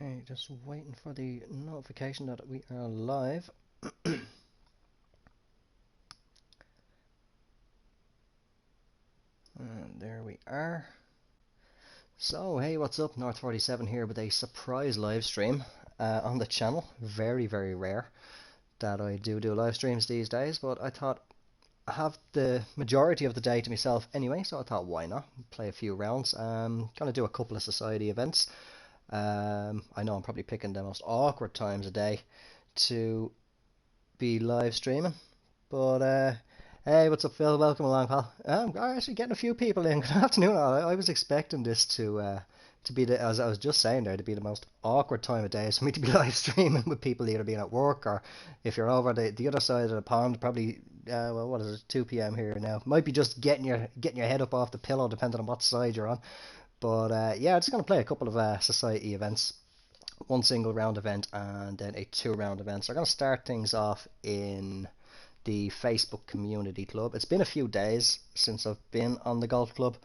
Okay, just waiting for the notification that we are live. And there we are. So, hey, what's up? North47 here with a surprise live stream on the channel. Very, very rare that I do live streams these days, but I thought I have the majority of the day to myself anyway, so I thought why not play a few rounds. Gonna do a couple of society events. I know I'm probably picking the most awkward times of day to be live streaming, but hey, what's up, Phil? Welcome along, pal. I'm actually getting a few people in. Good afternoon. I was expecting this to be the, as I was just saying there, to be the most awkward time of day for me to be live streaming with people either being at work or if you're over the other side of the pond, probably well, what is it, 2 p.m. here now. Might be just getting your head up off the pillow depending on what side you're on. But yeah, I'm just gonna play a couple of society events, one single round event and then a 2 round event. So I'm gonna start things off in the Facebook community club. It's been a few days since I've been on the golf club.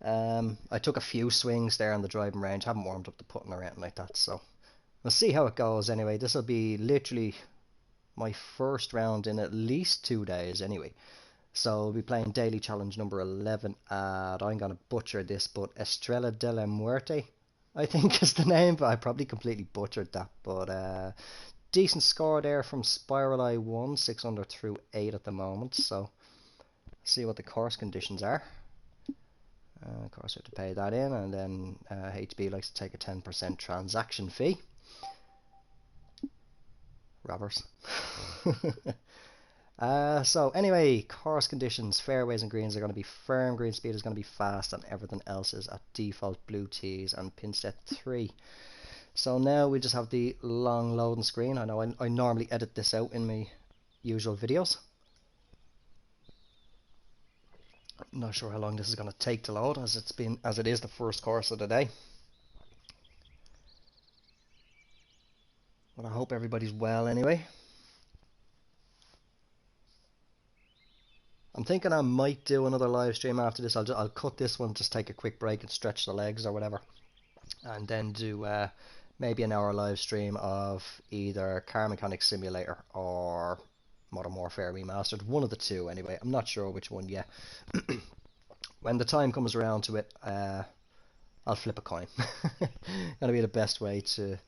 I took a few swings there on the driving range. Haven't warmed up the putting or anything like that. So we'll see how it goes anyway. This will be literally my first round in at least 2 days anyway. So we'll be playing daily challenge number 11 at, I'm going to butcher this, but Estrella de la Muerte, I think is the name, but I probably completely butchered that. But decent score there from Spiral I1, 6 under through 8 at the moment. So see what the course conditions are. Of course, we have to pay that in, and then HB likes to take a 10% transaction fee. Robbers. So anyway, course conditions, fairways and greens are going to be firm, green speed is going to be fast, and everything else is at default blue tees and pin set 3. So now we just have the long loading screen. I know I normally edit this out in my usual videos. I'm not sure how long this is going to take to load, as it is the first course of the day. But I hope everybody's well anyway. I'm thinking I might do another live stream after this. I'll cut this one, just take a quick break and stretch the legs or whatever, and then do maybe an hour live stream of either Car Mechanic Simulator or Modern Warfare Remastered. One of the two anyway. I'm not sure which one yet. When the time comes around to it, I'll flip a coin. Gonna be the best way to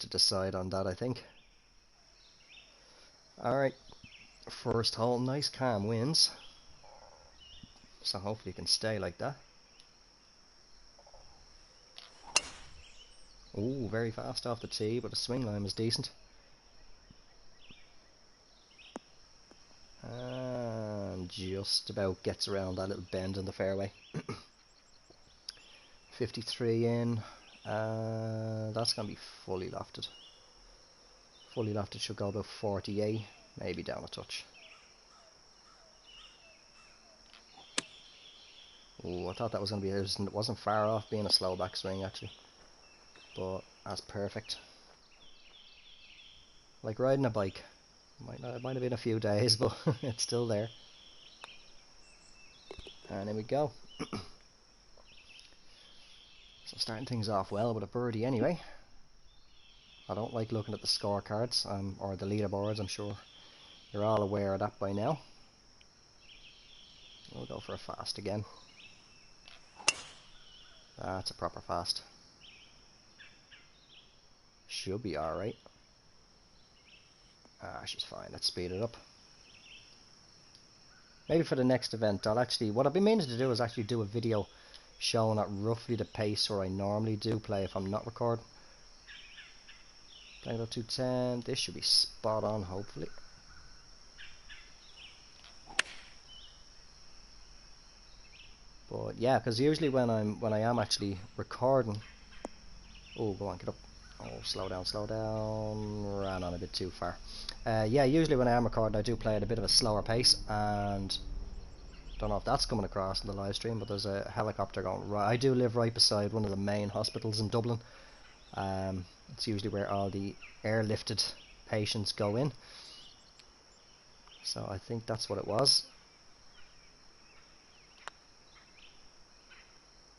decide on that, I think. Alright. First hole, nice calm winds. So hopefully it can stay like that. Ooh, very fast off the tee, but the swing line was decent. And just about gets around that little bend in the fairway. 53 in. That's going to be fully lofted. Fully lofted should go about 48, maybe down a touch. Ooh, I thought that was going to be, it wasn't far off being a slow back swing actually. But that's perfect. Like riding a bike. It might have been a few days, but it's still there. And there we go. So starting things off well with a birdie anyway. I don't like looking at the scorecards or the leaderboards. I'm sure you're all aware of that by now. We'll go for a fast again. That's a proper fast. Should be alright. She's fine. Let's speed it up. Maybe for the next event, what I've been meaning to do is actually do a video showing at roughly the pace where I normally do play if I'm not recording. Playing about 210. This should be spot on, hopefully. But yeah, because usually when I am actually recording. Oh, go on, get up. Oh, slow down. Ran on a bit too far. Yeah, usually when I am recording, I do play at a bit of a slower pace, and don't know if that's coming across in the live stream, but there's a helicopter going right. I do live right beside one of the main hospitals in Dublin. It's usually where all the airlifted patients go in. So I think that's what it was.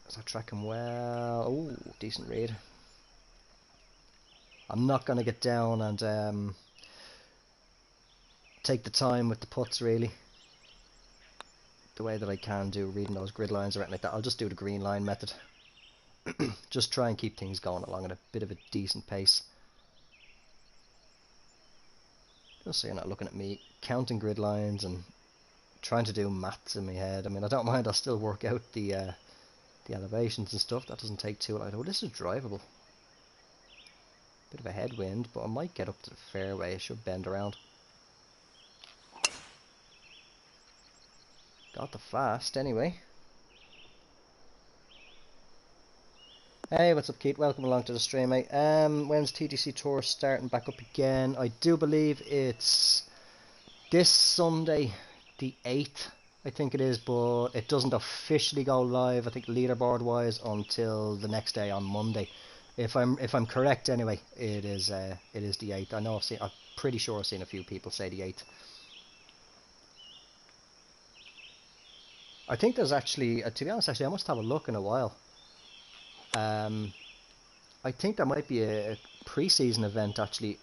Is that tracking well? Oh, decent read. I'm not going to get down and take the time with the putts really. The way that I can do reading those grid lines or anything like that. I'll just do the green line method. Just try and keep things going along at a bit of a decent pace. Just so you're not looking at me counting grid lines and trying to do maths in my head. I mean, I don't mind, I'll still work out the elevations and stuff. That doesn't take too long. Oh, this is drivable. Bit of a headwind, but I might get up to the fairway. It should bend around. Got the fast anyway. Hey, what's up, Keith? Welcome along to the stream, mate. When's TGC Tour starting back up again? I do believe it's this Sunday, the 8th, I think it is, but it doesn't officially go live, I think leaderboard-wise, until the next day on Monday. If I'm correct, anyway, it is the 8th. I know I'm pretty sure I've seen a few people say the 8th. I think there's actually, to be honest, I must have a look in a while. I think there might be a pre-season event actually.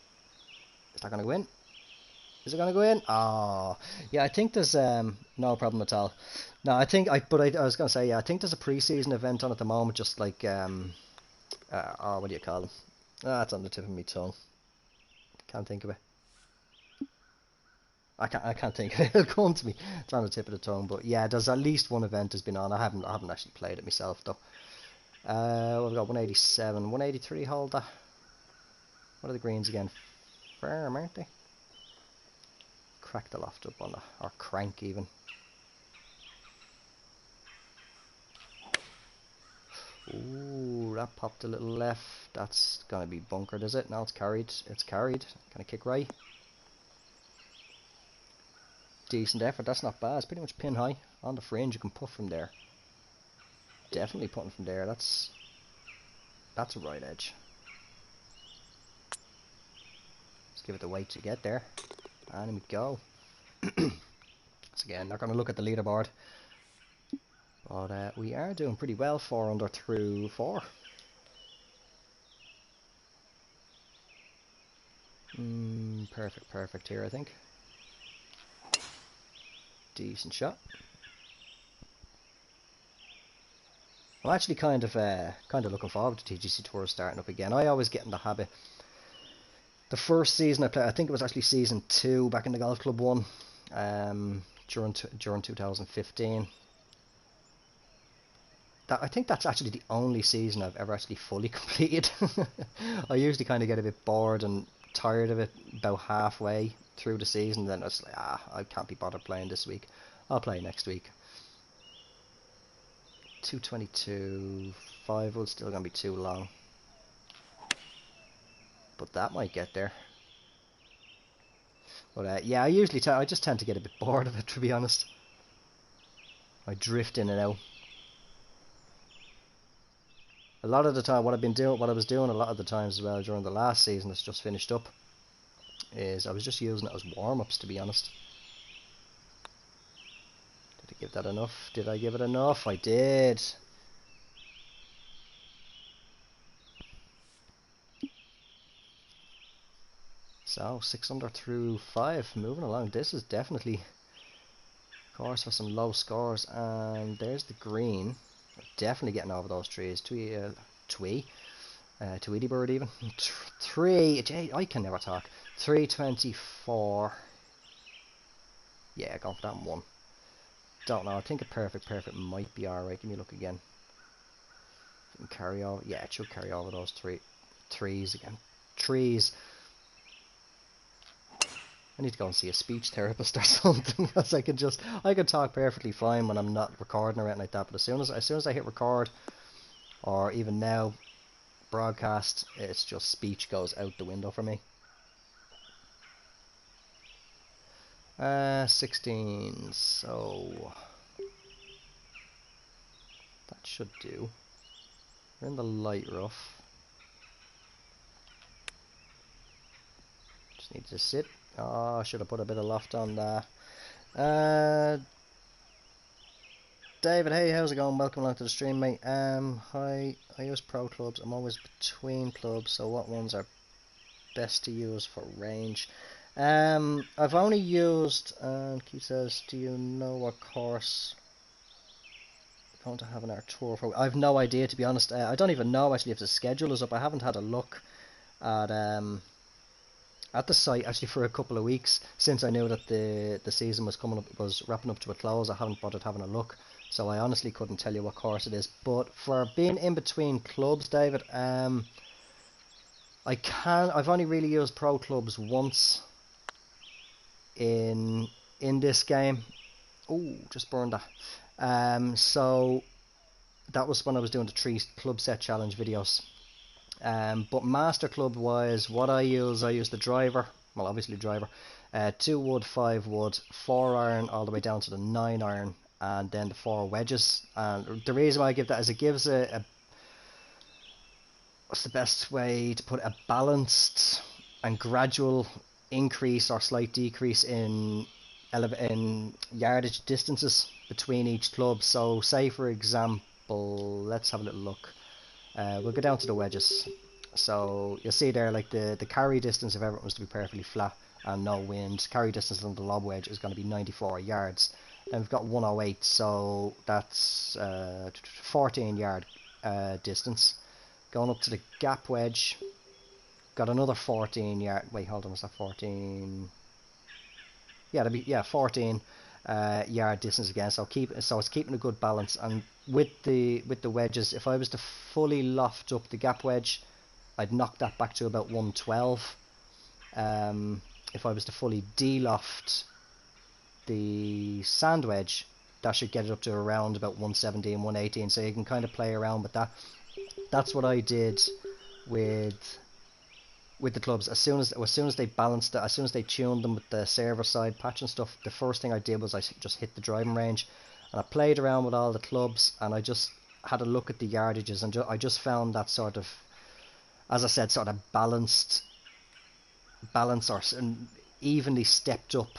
Is that going to go in? Is it going to go in? Oh, yeah. I think there's no problem at all. No, I was going to say, yeah, I think there's a pre-season event on at the moment, just like what do you call them? Ah, it's on the tip of my tongue. Can't think of it. I can't think of it. It'll come to me. It's on the tip of the tongue, but yeah, there's at least one event has been on. I haven't actually played it myself though. We've got 187, 183 holder. What are the greens again? Firm, aren't they? Crack the loft up on that, or crank even. Ooh, that popped a little left. That's gonna be bunkered, is it? No, it's carried. It's carried. Gonna kick right. Decent effort. That's not bad. It's pretty much pin high on the fringe. You can putt from there. Definitely putting from there. That's a right edge. Let's give it the weight to get there. And we go. So again, not going to look at the leaderboard, but we are doing pretty well. 4 under through 4. Perfect here, I think. Decent shot. I'm actually kind of looking forward to TGC Tour starting up again. I always get in the habit. The first season I played, I think it was actually season 2 back in the Golf Club 1, during 2015. I think that's actually the only season I've ever actually fully completed. I usually kind of get a bit bored and tired of it about halfway through the season. Then it's like, I can't be bothered playing this week. I'll play next week. 222, 5 will still gonna be too long, but that might get there. But yeah, I just tend to get a bit bored of it, to be honest. I drift in and out. A lot of the time, what I was doing a lot of the times as well during the last season that's just finished up, is I was just using it as warm-ups, to be honest. Did I give that enough? Did I give it enough? I did. So 6 under through 5, moving along. This is definitely course for some low scores, and there's the green. Definitely getting over those trees. Tweety bird even. 3. I can never talk. 324. Yeah, going for that one. Don't know. I think a perfect might be alright. Give me a look again. Can carry over. Yeah, it should carry over those trees again. Trees. I need to go and see a speech therapist or something, because I can talk perfectly fine when I'm not recording or anything like that. But as soon as I hit record, or even now, broadcast, it's just speech goes out the window for me. 16, so that should do. We're in the light rough. Just need to sit. Oh, I should have put a bit of loft on that. David, hey, how's it going? Welcome along to the stream, mate. Hi, I use pro clubs. I'm always between clubs, so what ones are best to use for range? I've only used, and Keith says, do you know what course we're going to have in our tour for? I've no idea, to be honest. I don't even know, actually, if the schedule is up. I haven't had a look at the site actually for a couple of weeks since I knew that the season was wrapping up to a close. I haven't bothered having a look, so I honestly couldn't tell you what course it is. But for being in between clubs, David, I've only really used pro clubs once in this game. Oh, just burned that. So that was when I was doing the 3 club set challenge videos. But master club wise, what I use the driver, well obviously driver, 2 wood, 5 wood, 4 iron all the way down to the 9 iron, and then the 4 wedges. And the reason why I give that is it gives a what's the best way to put it, a balanced and gradual increase or slight decrease in yardage distances between each club. So say for example, let's have a little look. We'll go down to the wedges. So you'll see there, like the carry distance, if everything was to be perfectly flat and no wind, carry distance on the lob wedge is going to be 94 yards. Then we've got 108, so that's 14 yard distance. Going up to the gap wedge, got another 14 yard. Wait, hold on, is that 14? Yeah, 14 yard distance again. So it's keeping a good balance. And with the wedges, if I was to fully loft up the gap wedge, I'd knock that back to about 112. If I was to fully de-loft the sand wedge, that should get it up to around about 117, 118. So you can kind of play around with that. That's what I did with the clubs. As soon as they balanced it, as soon as they tuned them with the server side patch and stuff, the first thing I did was I just hit the driving range, and I played around with all the clubs, and I just had a look at the yardages, and I just found that sort of, as I said, sort of balance or evenly stepped up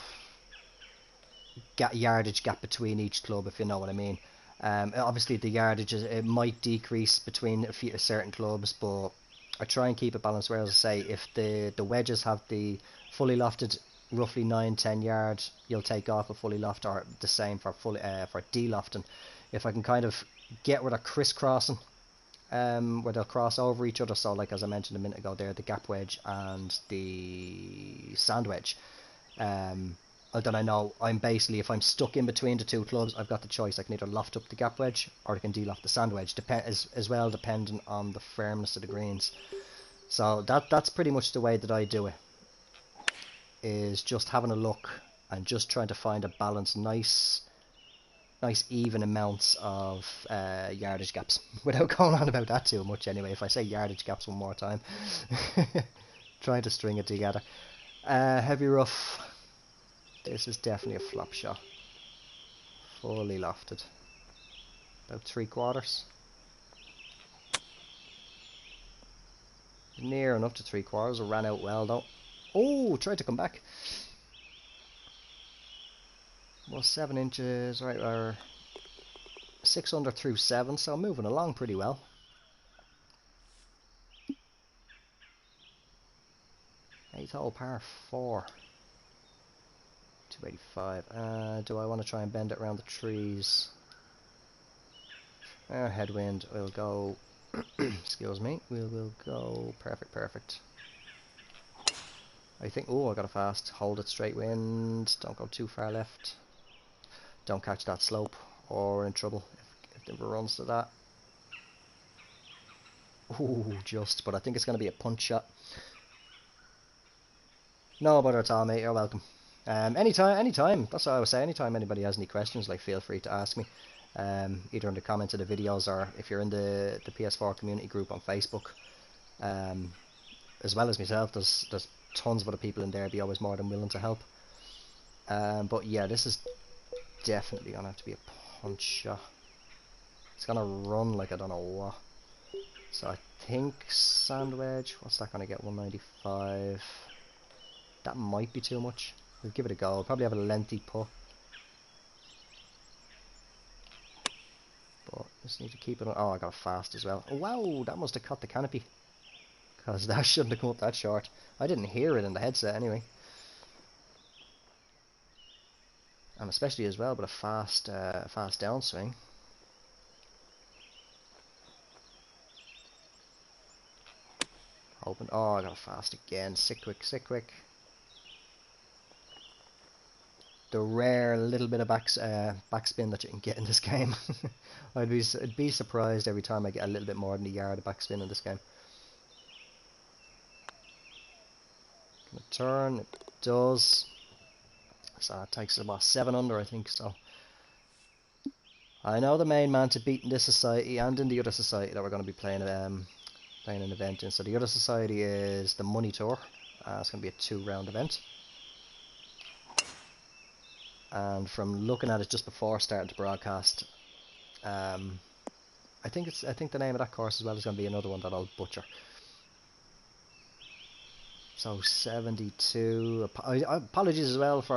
yardage gap between each club, if you know what I mean. Obviously the yardage it might decrease between certain clubs, but I try and keep it balanced. Where, as I say, if the wedges have the fully lofted roughly 9-10 yards, you'll take off a fully loft, or the same for for de-lofting. If I can kind of get where they're crisscrossing, where they'll cross over each other, so like as I mentioned a minute ago there, the gap wedge and the sand wedge, then I know I'm basically, if I'm stuck in between the 2 clubs, I've got the choice. I can either loft up the gap wedge or I can de-loft the sand wedge, as well depending on the firmness of the greens. So that's pretty much the way that I do it, is just having a look and just trying to find a balance, nice even amounts of yardage gaps, without going on about that too much anyway. If I say yardage gaps one more time, trying to string it together. Heavy rough. This is definitely a flop shot. Fully lofted. About 3/4. Near enough to 3/4. It ran out well though. Oh, tried to come back. Well, 7 inches. Right, we're 6 under through 7, so moving along pretty well. Eighth hole, par 4. 285. Do I want to try and bend it around the trees? Headwind. We'll go. Excuse me. We'll go. Perfect. I think. Oh, I got a fast. Hold it straight wind. Don't go too far left. Don't catch that slope, or we're in trouble if it runs to that. Ooh, just. But I think it's going to be a punch shot. No bother at all, mate. You're welcome. Anytime. That's what I was saying. Anytime anybody has any questions, like, feel free to ask me. Either in the comments of the videos, or if you're in the PS4 community group on Facebook. As well as myself, there's tons of other people in there. I'd be always more than willing to help. But yeah, this is definitely gonna have to be a punch shot. It's gonna run like I don't know what. So I think sand wedge. What's that gonna get? 195. That might be too much. We'll give it a go. I'll probably have a lengthy putt. Just need to keep it on. Oh, I got it fast as well. Oh, wow, that must have cut the canopy. Because that shouldn't have come up that short. I didn't hear it in the headset anyway. And especially as well, but a fast downswing. Open. Oh, I got it fast again. Sick quick, sick quick. The rare little bit of backspin that you can get in this game. I'd be surprised every time I get a little bit more than a yard of backspin in this game. Gonna turn. It does. So that takes about 7 under, I think. So I know the main man to beat in this society and in the other society that we're going to be playing an event in. So the other society is the Money Tour. It's going to be a 2-round event. And from looking at it just before starting to broadcast, I think the name of that course as well is going to be another one that I'll butcher. So 72. Apologies as well for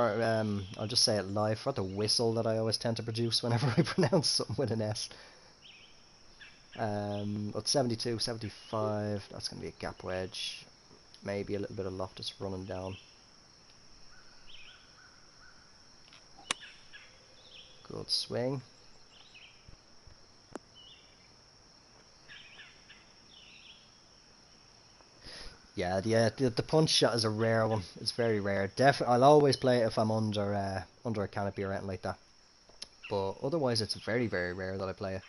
I'll just say it live, for the whistle that I always tend to produce whenever I pronounce something with an S. But 72, 75. That's going to be a gap wedge. Maybe a little bit of loft just running down. Good swing. Yeah, the punch shot is a rare one. It's very rare. I'll always play it if I'm under a canopy or anything like that. But otherwise, it's very, very rare that I play it.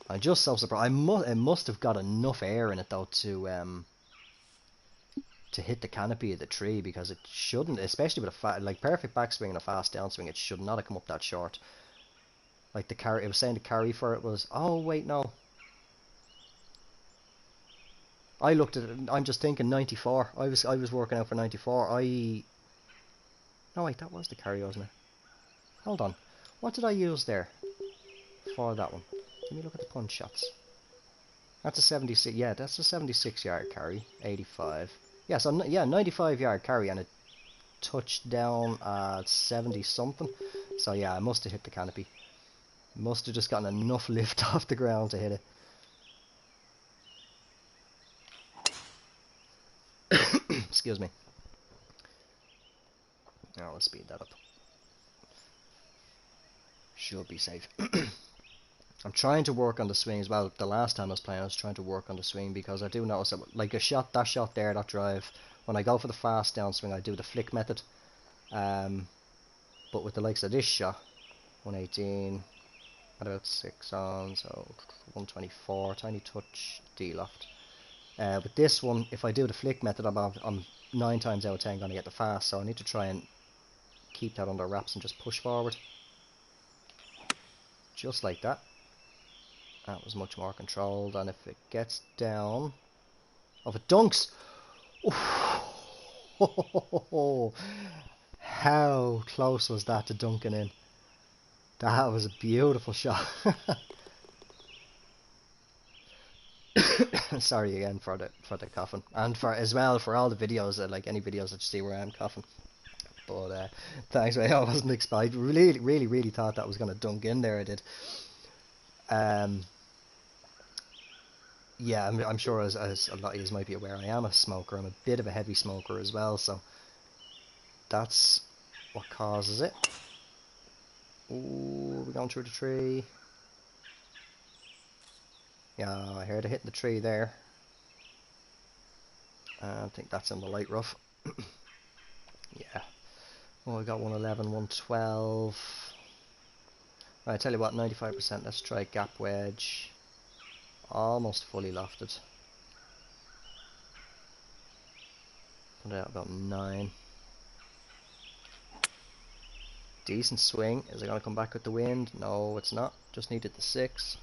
I'm just so surprised. It must have got enough air in it though to hit the canopy of the tree, because it shouldn't, especially with a perfect backswing and a fast downswing, it should not have come up that short. Like the carry, it was saying the carry for it was. Oh wait, no. I looked at it. I'm just thinking 94. I was working out for 94. No wait, that was the carry, wasn't it? Hold on. What did I use there for that one? Let me look at the punch shots. That's a 76. Yeah, that's a 76-yard carry. 85. Yeah, so yeah, 95-yard carry, and it touched down at 70 something. So yeah, I must have hit the canopy. Must have just gotten enough lift off the ground to hit it. Excuse me. Now let's speed that up. Should be safe. I'm trying to work on the swing as well. The last time I was playing, I was trying to work on the swing, because I do notice that, like that shot there, that drive, when I go for the fast downswing, I do the flick method. But with the likes of this shot, 118, at about 6 on, so 124, tiny touch, D-loft. With this one, if I do the flick method, I'm 9 times out of 10 going to get the fast, so I need to try and keep that under wraps and just push forward. Just like that. That was much more controlled, and if it gets down... Oh, if it dunks! Oh, how close was that to dunking in? That was a beautiful shot. Sorry again for the coughing, and for all the videos, like any videos that you see where I'm coughing. But thanks, mate. I wasn't expecting. Really thought that was going to dunk in there. I did. Yeah, I'm sure as a lot of you might be aware, I am a smoker. I'm a bit of a heavy smoker as well, so that's what causes it. Ooh, we're going through the tree. Yeah, I heard it hitting the tree there. I think that's in the light rough. Yeah. Well, we got 111, 112. Right, I tell you what, 95%. Let's try gap wedge. Almost fully lofted. Put it out about 9. Decent swing. Is it going to come back with the wind? No, it's not. Just needed the 6.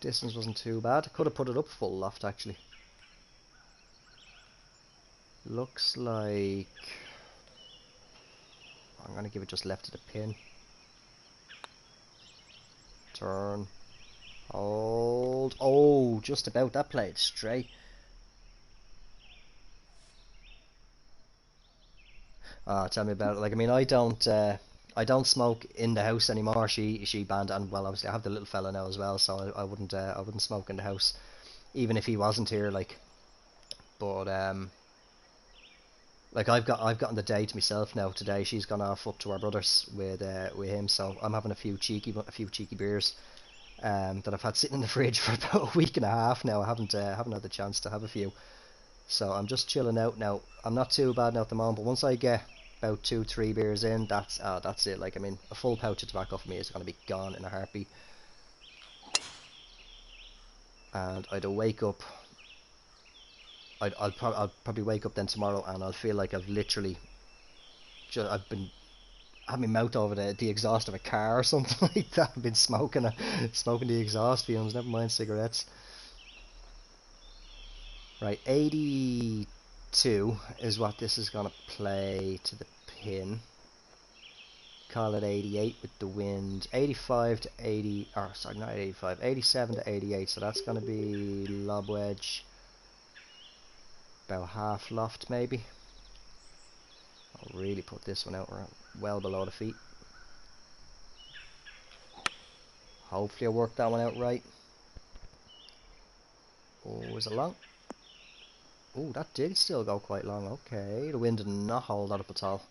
Distance wasn't too bad. Could have put it up full loft actually. Looks like I'm going to give it just left of the pin. Turn. Hold. Oh, just about. That played straight. Tell me about it. Like, I mean, I don't smoke in the house anymore. She banned, and well, obviously I have the little fella now as well, so I wouldn't smoke in the house, even if he wasn't here. But like I've gotten the day to myself now. Today she's gone off up to our brothers with him, so I'm having a few cheeky beers that I've had sitting in the fridge for about a week and a half now. I haven't had the chance to have a few, so I'm just chilling out now. I'm not too bad now at the moment, but once I get about 2 3 beers in, that's it. Like, I mean, a full pouch of tobacco for me is going to be gone in a heartbeat, and I'd wake up. I'll probably wake up then tomorrow, and I'll feel like I've been having my mouth over the exhaust of a car or something like that. I've been smoking the exhaust fumes. Never mind cigarettes. Right, 82 is what this is gonna play to the pin. Call it 88 with the wind. 85 to 80, or sorry, not 85, 87 to 88. So that's gonna be lob wedge. About half loft maybe. I'll really put this one out well below the feet. Hopefully I worked that one out right. Oh, is it long? Oh, that did still go quite long. Okay, the wind did not hold that up at all.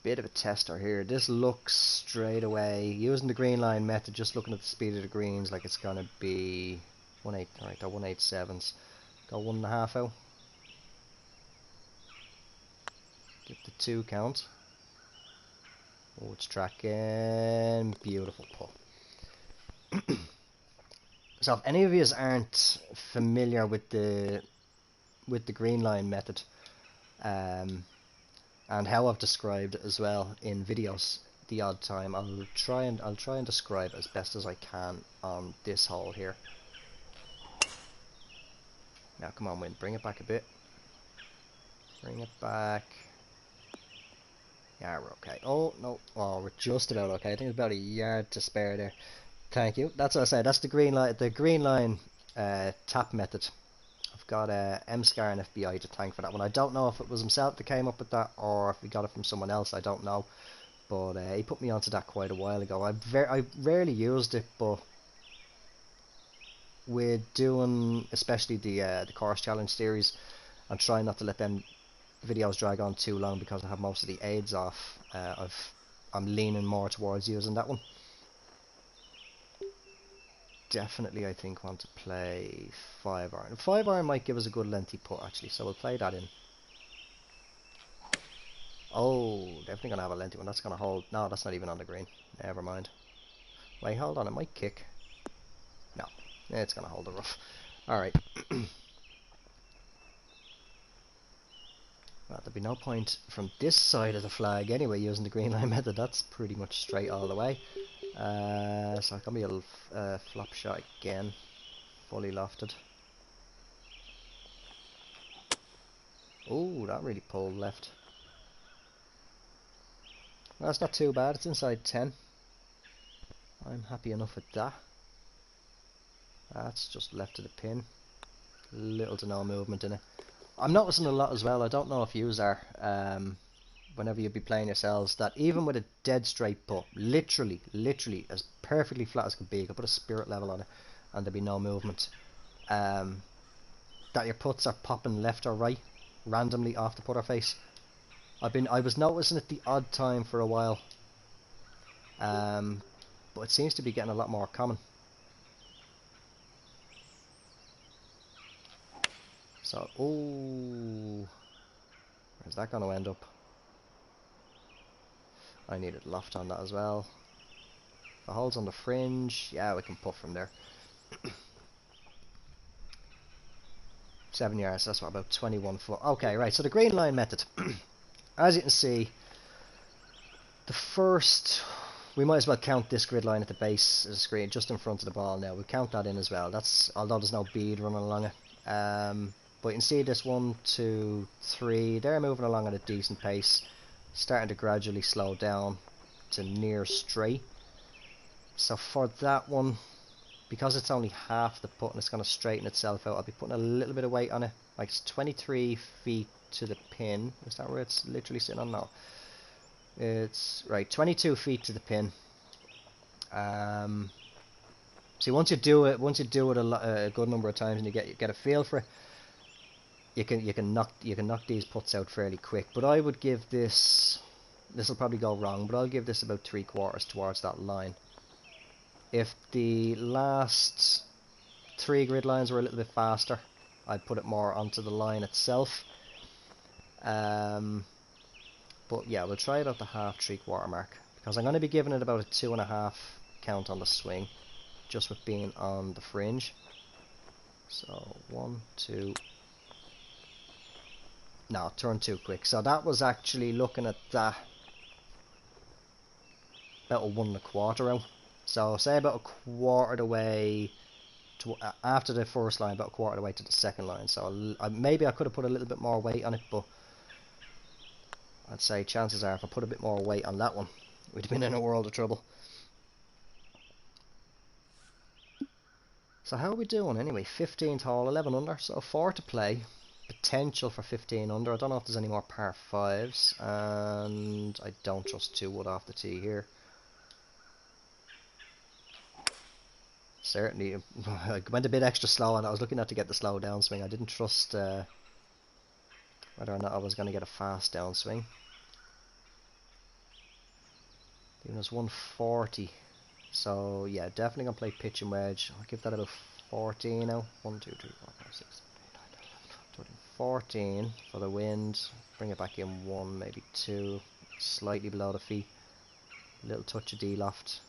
Bit of a tester here. This looks straight away, using the green line method, just looking at the speed of the greens, like it's gonna be 1.8. Alright, they're 1.87s. Go 1.5 out. Get the 2 count. Oh, it's tracking. Beautiful pull. So if any of you aren't familiar with the green line method, and how I've described it as well in videos the odd time, I'll try and describe as best as I can on this hole here. Now come on, wind, bring it back a bit. Bring it back. Yeah, we're okay. Oh no, oh, we're just about okay. I think it's about a yard to spare there. Thank you. That's what I said. That's the green line. The green line tap method. I've got M-Scar and FBI to thank for that one. I don't know if it was himself that came up with that or if we got it from someone else. I don't know, but he put me onto that quite a while ago. I rarely used it, but we're doing especially the course challenge series. I'm trying not to let them videos drag on too long because I have most of the aids off. I'm leaning more towards using that one. Definitely, I think, want to play 5-iron. 5-iron might give us a good lengthy putt, actually, so we'll play that in. Oh, definitely going to have a lengthy one. That's going to hold. No, that's not even on the green. Never mind. Wait, hold on. It might kick. No, it's going to hold the rough. Alright. Well, there'd be no point from this side of the flag anyway using the green line method. That's pretty much straight all the way. So it's going to be a little flop shot again. Fully lofted. Oh, that really pulled left. Well, that's not too bad. It's inside 10. I'm happy enough with that. That's just left of the pin. Little to no movement in it. I'm noticing a lot as well. I don't know if yous are. Whenever you be playing yourselves, that even with a dead straight putt, literally as perfectly flat as could be, you could put a spirit level on it and there'd be no movement. That your putts are popping left or right randomly off the putter face. I was noticing it the odd time for a while, but it seems to be getting a lot more common. So, oh, where's that going to end up? I needed loft on that as well. The hole's on the fringe. Yeah, we can putt from there. 7 yards, that's what, about 21 foot. Okay, right, so the green line method. As you can see, the first, we might as well count this grid line at the base of the screen, just in front of the ball now. We'll count that in as well. That's, although there's no bead running along it. But you can see this 1, 2, 3, they're moving along at a decent pace. Starting to gradually slow down to near straight. So for that one, because it's only half the putt and it's going to straighten itself out, I'll be putting a little bit of weight on it. Like it's 23 feet to the pin. Is that where it's literally sitting on now? It's right, 22 feet to the pin. See, once you do it a good number of times and you get a feel for it, you can knock these putts out fairly quick. But I would give this will probably go wrong, but I'll give this about 3/4 towards that line. If the last 3 grid lines were a little bit faster, I'd put it more onto the line itself. But yeah, we'll try it at the half 3/4 mark, because I'm going to be giving it about a 2.5 count on the swing, just with being on the fringe. So 1, 2. No, turn too quick. So that was actually, looking at that, about a 1.25 out. So say about a quarter of the way to, after the first line, about a quarter of the way to the second line. So maybe I could have put a little bit more weight on it, but I'd say chances are if I put a bit more weight on that one, we'd have been in a world of trouble. So how are we doing anyway? 15th hole, 11 under, so 4 to play. Potential for 15 under. I don't know if there's any more par 5s, and I don't trust 2 wood off the tee here. Certainly, I went a bit extra slow, and I was looking at to get the slow downswing. I didn't trust whether or not I was going to get a fast downswing. Even as 140, so yeah, definitely gonna play pitch and wedge. I'll give that about 14 now. 1, 2, 3, 4, 5, 6, 7, 8, 9, 10, 11, 12, 13, 14 for the wind. Bring it back in 1, maybe 2, slightly below the feet. A little touch of D loft.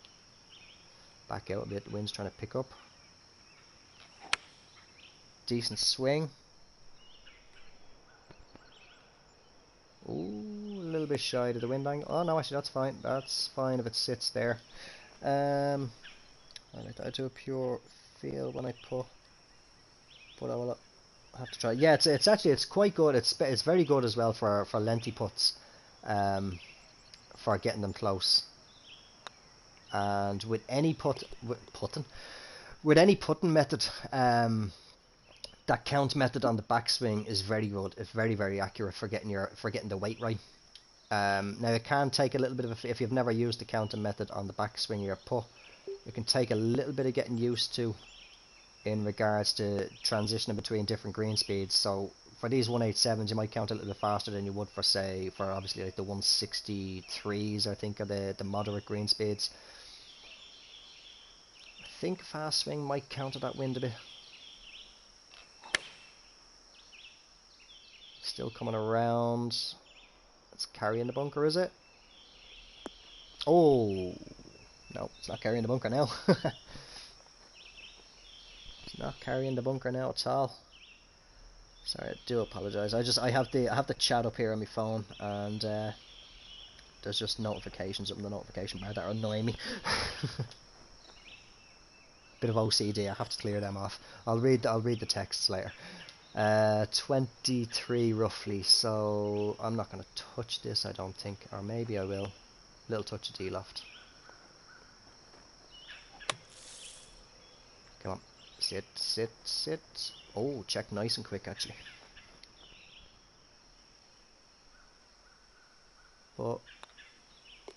Back out a bit. The wind's trying to pick up. Decent swing. Ooh, a little bit shy to the wind angle. Oh no, actually that's fine. That's fine if it sits there. I like that. I do a pure feel when I put. But I will have to try. Yeah, it's actually quite good. It's very good as well for lengthy putts, for getting them close. And with any with any putting method, that count method on the backswing is very good. It's very accurate for getting the weight right. Now it can take a little bit of if you've never used the counting method on the backswing of your putt, it can take a little bit of getting used to in regards to transitioning between different green speeds. So for these 187s, you might count a little bit faster than you would for, say, for obviously like the 163s, I think, are the moderate green speeds. I think fast swing might counter that wind a bit. Still coming around. It's carrying the bunker, is it? Oh, no, it's not carrying the bunker now. It's not carrying the bunker now at all. Sorry, I do apologise. I have the chat up here on my phone, and there's just notifications up in the notification bar that are annoying me. Bit of OCD. I have to clear them off. I'll read the texts later. 23 roughly. So I'm not going to touch this, I don't think, or maybe I will. Little touch of D-loft. Come on. Sit, sit, sit. Oh, check nice and quick, actually. But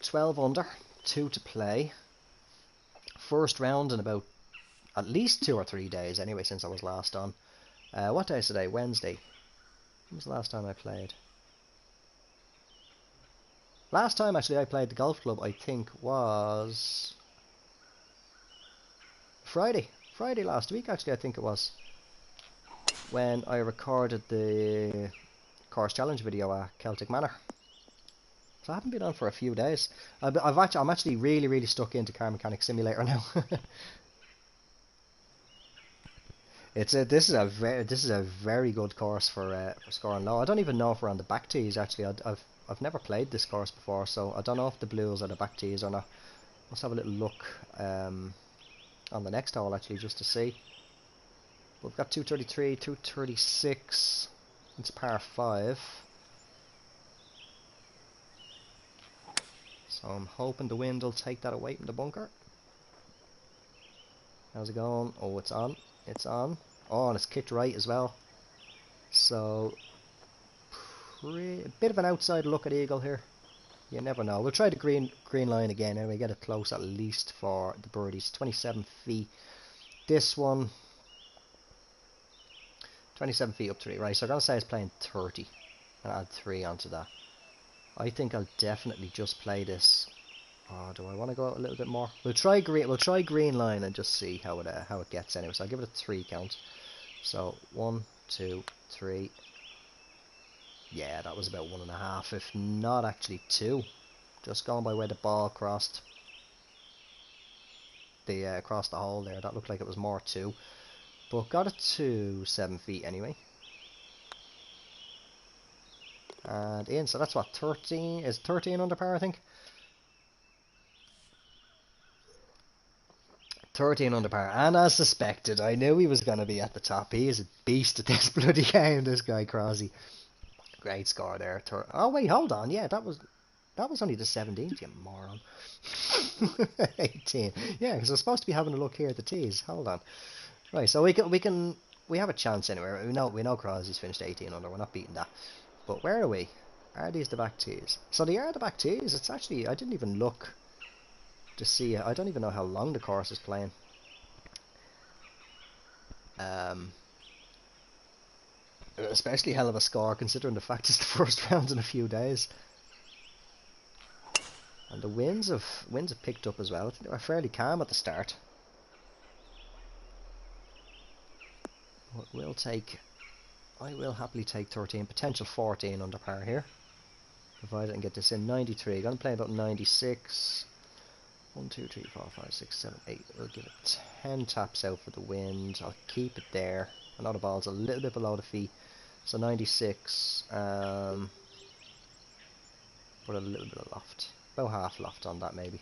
12 under, 2 to play. First round in about at least 2 or 3 days, anyway, since I was last on. What day is today? Wednesday. When was the last time I played? Last time, actually, I played the golf club, I think, was Friday. Friday last week, actually, I think it was, when I recorded the course challenge video at Celtic Manor. So I haven't been on for a few days. I'm actually really stuck into Car Mechanic Simulator now. This is a very good course for scoring low. I don't even know if we're on the back tees, actually. I've never played this course before, so I don't know if the blues are the back tees or not. Let's have a little look on the next hole, actually, just to see. We've got 233, 236. It's par 5. So I'm hoping the wind will take that away from the bunker. How's it going? Oh, it's on. It's on. Oh, and it's kicked right as well. So, a bit of an outside look at eagle here. You never know. We'll try the green line again and we get it close at least for the birdies. 27 feet. This one, 27 feet up 3. Right, so I'm going to say it's playing 30 and add 3 onto that. I think I'll definitely just play this. Oh, do I want to go out a little bit more? We'll try green line and just see how it gets anyway. So I'll give it a 3 count. So 1, 2, 3. Yeah, that was about 1.5, if not actually 2. Just going by where the ball crossed the hole there. That looked like it was more 2. But got it to 7 feet anyway. And in, so that's what, 13? Is 13 under par, I think? 13 under par. And as suspected, I knew he was going to be at the top. He is a beast at this bloody game, this guy Crosby. Great score there. Oh, wait, hold on. Yeah, that was only the 17th, you moron. 18. Yeah, because we're supposed to be having a look here at the tees. Hold on. Right, so we have a chance anyway. We know Crosby's finished 18 under. We're not beating that. But where are we? Are these the back tees? So they are the back tees. It's actually, I didn't even look to see. I don't even know how long the course is playing. Especially hell of a score considering the fact it's the first round in a few days. And the winds have picked up as well. I think they were fairly calm at the start. But I will happily take 13, potential 14 under par here. Provided I can get this in. 93, gonna play about 96. 1, 2, 3, 4, 5, 6, 7, 8. We'll give it 10 taps out for the wind. I'll keep it there. I know the ball's a little bit below the feet. So 96. Put a little bit of loft. About half loft on that maybe.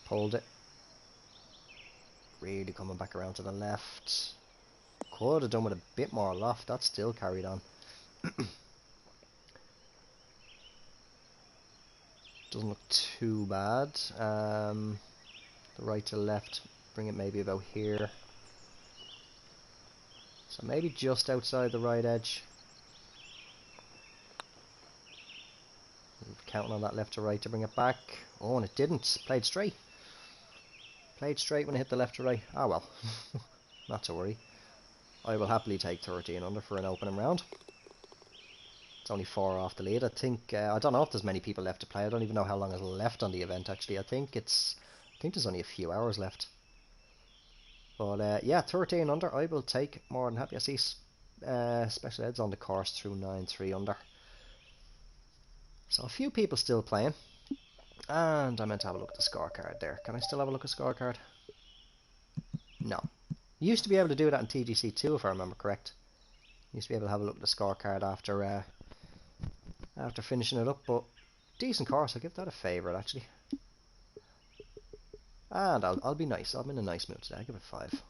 Pulled it. Really coming back around to the left. Could have done with a bit more loft. That still carried on. Doesn't look too bad. The right to left, bring it maybe about here. So maybe just outside the right edge. Counting on that left to right to bring it back. Oh, and it didn't. Played straight. Played straight when it hit the left to right. Ah well, not to worry. I will happily take 13 under for an opening round. It's only 4 off the lead. I think I don't know if there's many people left to play. I don't even know how long is left on the event actually. I think there's only a few hours left. But yeah, 13 under. I will take more than happy. I see special eds on the course through 9-3 under. So a few people still playing. And I meant to have a look at the scorecard there. Can I still have a look at the scorecard? No. You used to be able to do that in TGC2 if I remember correct. You used to be able to have a look at the scorecard after finishing it up, but decent course. I'll give that a favourite actually. And I'll be nice. I'm in a nice mood today. I'll give it 5.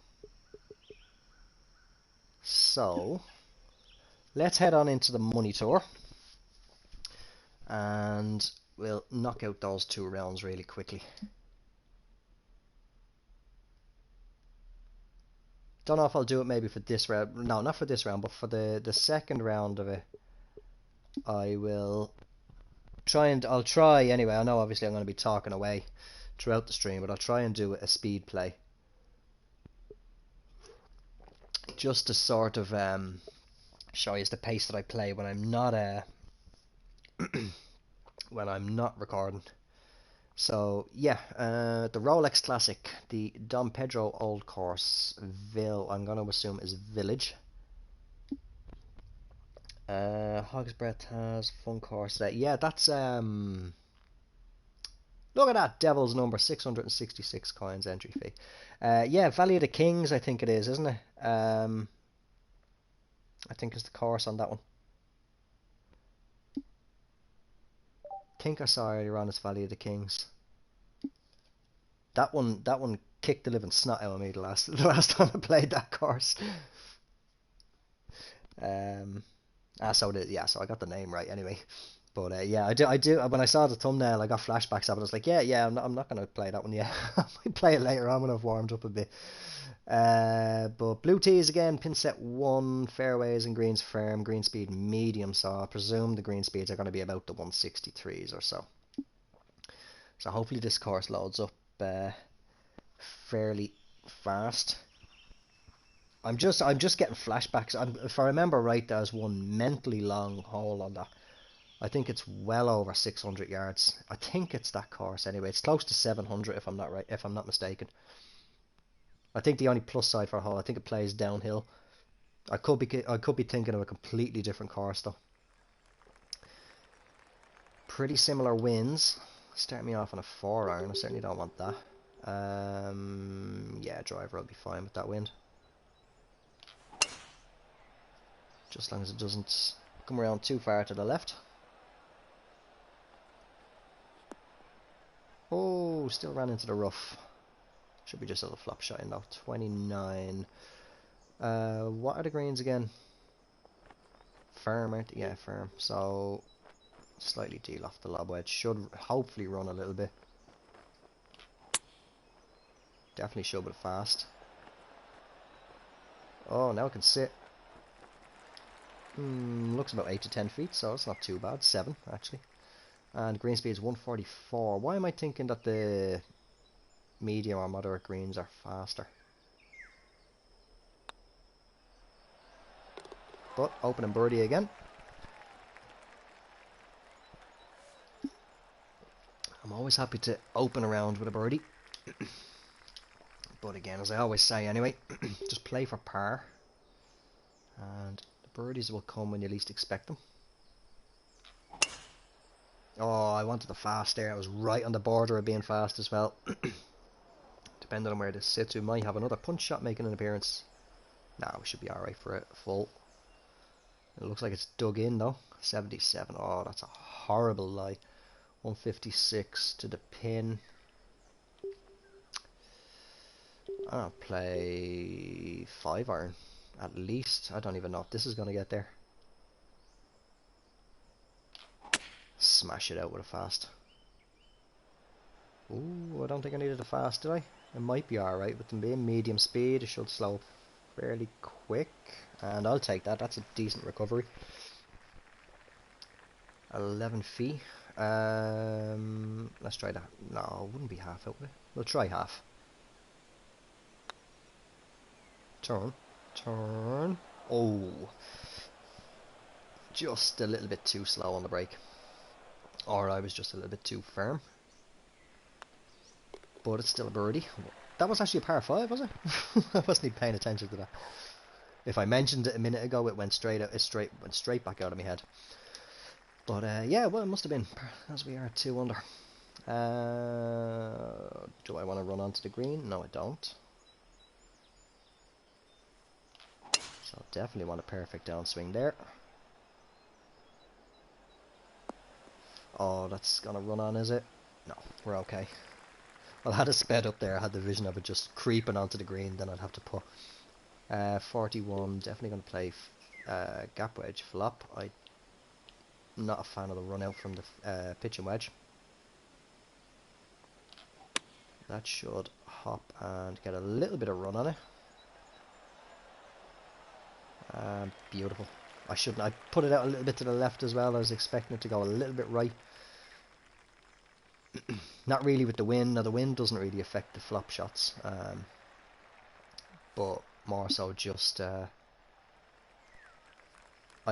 So let's head on into the money tour. And we'll knock out those 2 rounds really quickly. Don't know if I'll do it maybe for this round. No, not for this round, but for the second round of it. I will try and I'll try anyway. I know obviously I'm going to be talking away throughout the stream, but I'll try and do a speed play. Just to sort of show you the pace that I play when I'm not when I'm not recording. So yeah, the Rolex Classic, the Dom Pedro Old Course, I'm going to assume is Village. Hog's Breath has Fun Course there. Yeah, that's look at that, Devil's Number, 666 coins entry fee. Yeah, Valley of the Kings, I think it is, isn't it? I think it's the course on that one. I think I saw earlier on it's Valley of the Kings. That one kicked the living snot out of me the last time I played that course. So I got the name right anyway. But yeah, I do. When I saw the thumbnail, I got flashbacks of it. I was like, yeah, I'm not gonna play that one yet. I might play it later on when I've warmed up a bit. But blue tees again, pin set 1, fairways and greens firm, green speed medium. So I presume the green speeds are going to be about the 163s or so. So hopefully this course loads up fairly fast. I'm just getting flashbacks. If I remember right, there's one mentally long hole on that. I think it's well over 600 yards. I think it's that course anyway. It's close to 700 if I'm not right, if I'm not mistaken. I think the only plus side for a hole, I think it plays downhill. I could be thinking of a completely different course though. Pretty similar winds. Start me off on a 4-iron. I certainly don't want that. Yeah, driver will be fine with that wind. Just as long as it doesn't come around too far to the left. Oh, still ran into the rough. Should be just a little flop shot in though. 29. What are the greens again? Firm, aren't they? Yeah, firm. So slightly deal off the lob wedge. Should hopefully run a little bit. Definitely should with it fast. Oh, now it can sit. Looks about 8 to 10 feet, so it's not too bad. 7 actually. And green speed is 144. Why am I thinking that the medium or moderate greens are faster? But opening birdie again. I'm always happy to open a round with a birdie. But again, as I always say anyway, just play for par. And the birdies will come when you least expect them. Oh, I wanted the fast there. I was right on the border of being fast as well. Depending on where this sits, we might have another punch shot making an appearance. Nah, we should be alright for it. Full. It looks like it's dug in though. 77. Oh, that's a horrible lie. 156 to the pin. I'll play 5-iron at least. I don't even know if this is going to get there. Smash it out with a fast. Ooh, I don't think I needed a fast, did I? It might be alright with them being medium speed. It should slow fairly quick. And I'll take that. That's a decent recovery. 11 feet. Let's try that. No, it wouldn't be half out, would it? We'll try half. Turn. Turn. Oh. Just a little bit too slow on the brake. Or I was just a little bit too firm. But it's still a birdie. That was actually a par 5, was it? I wasn't even paying attention to that. If I mentioned it a minute ago, it went straight out. It went straight back out of my head. But yeah, well, it must have been, as we are 2 under. Do I want to run onto the green? No, I don't. So definitely want a perfect downswing there. Oh, that's gonna run on, is it? No, we're okay. Well, I had it sped up there. I had the vision of it just creeping onto the green. Then I'd have to put 41. Definitely gonna play gap wedge flop. I'm not a fan of the run out from the pitching wedge. That should hop and get a little bit of run on it. Beautiful. I put it out a little bit to the left as well. I was expecting it to go a little bit right. Not really with the wind. Now the wind doesn't really affect the flop shots, but more so just I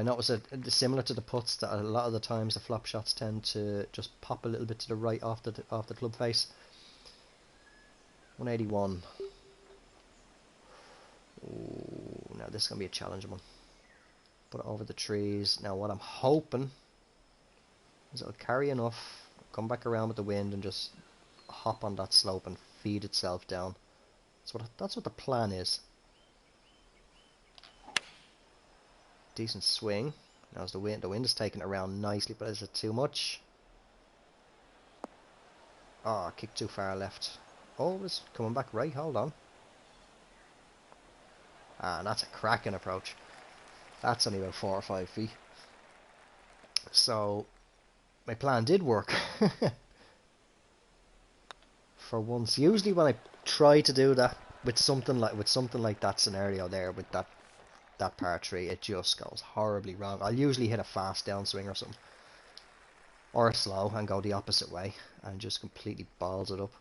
noticed that similar to the putts, that a lot of the times the flop shots tend to just pop a little bit to the right off the club face. 181. Ooh, now this is gonna be a challenging one. Put it over the trees. Now what I'm hoping is it'll carry enough, come back around with the wind and just hop on that slope and feed itself down. That's what the plan is. Decent swing. Now as the wind is taking it around nicely, but is it too much? Oh, kicked too far left. Oh, it's coming back right. Hold on. And that's a cracking approach. That's only about 4 or 5 feet. So my plan did work. For once. Usually when I try to do that with something like that scenario there with that par 3, it just goes horribly wrong. I'll usually hit a fast downswing or something. Or a slow and go the opposite way and just completely balls it up.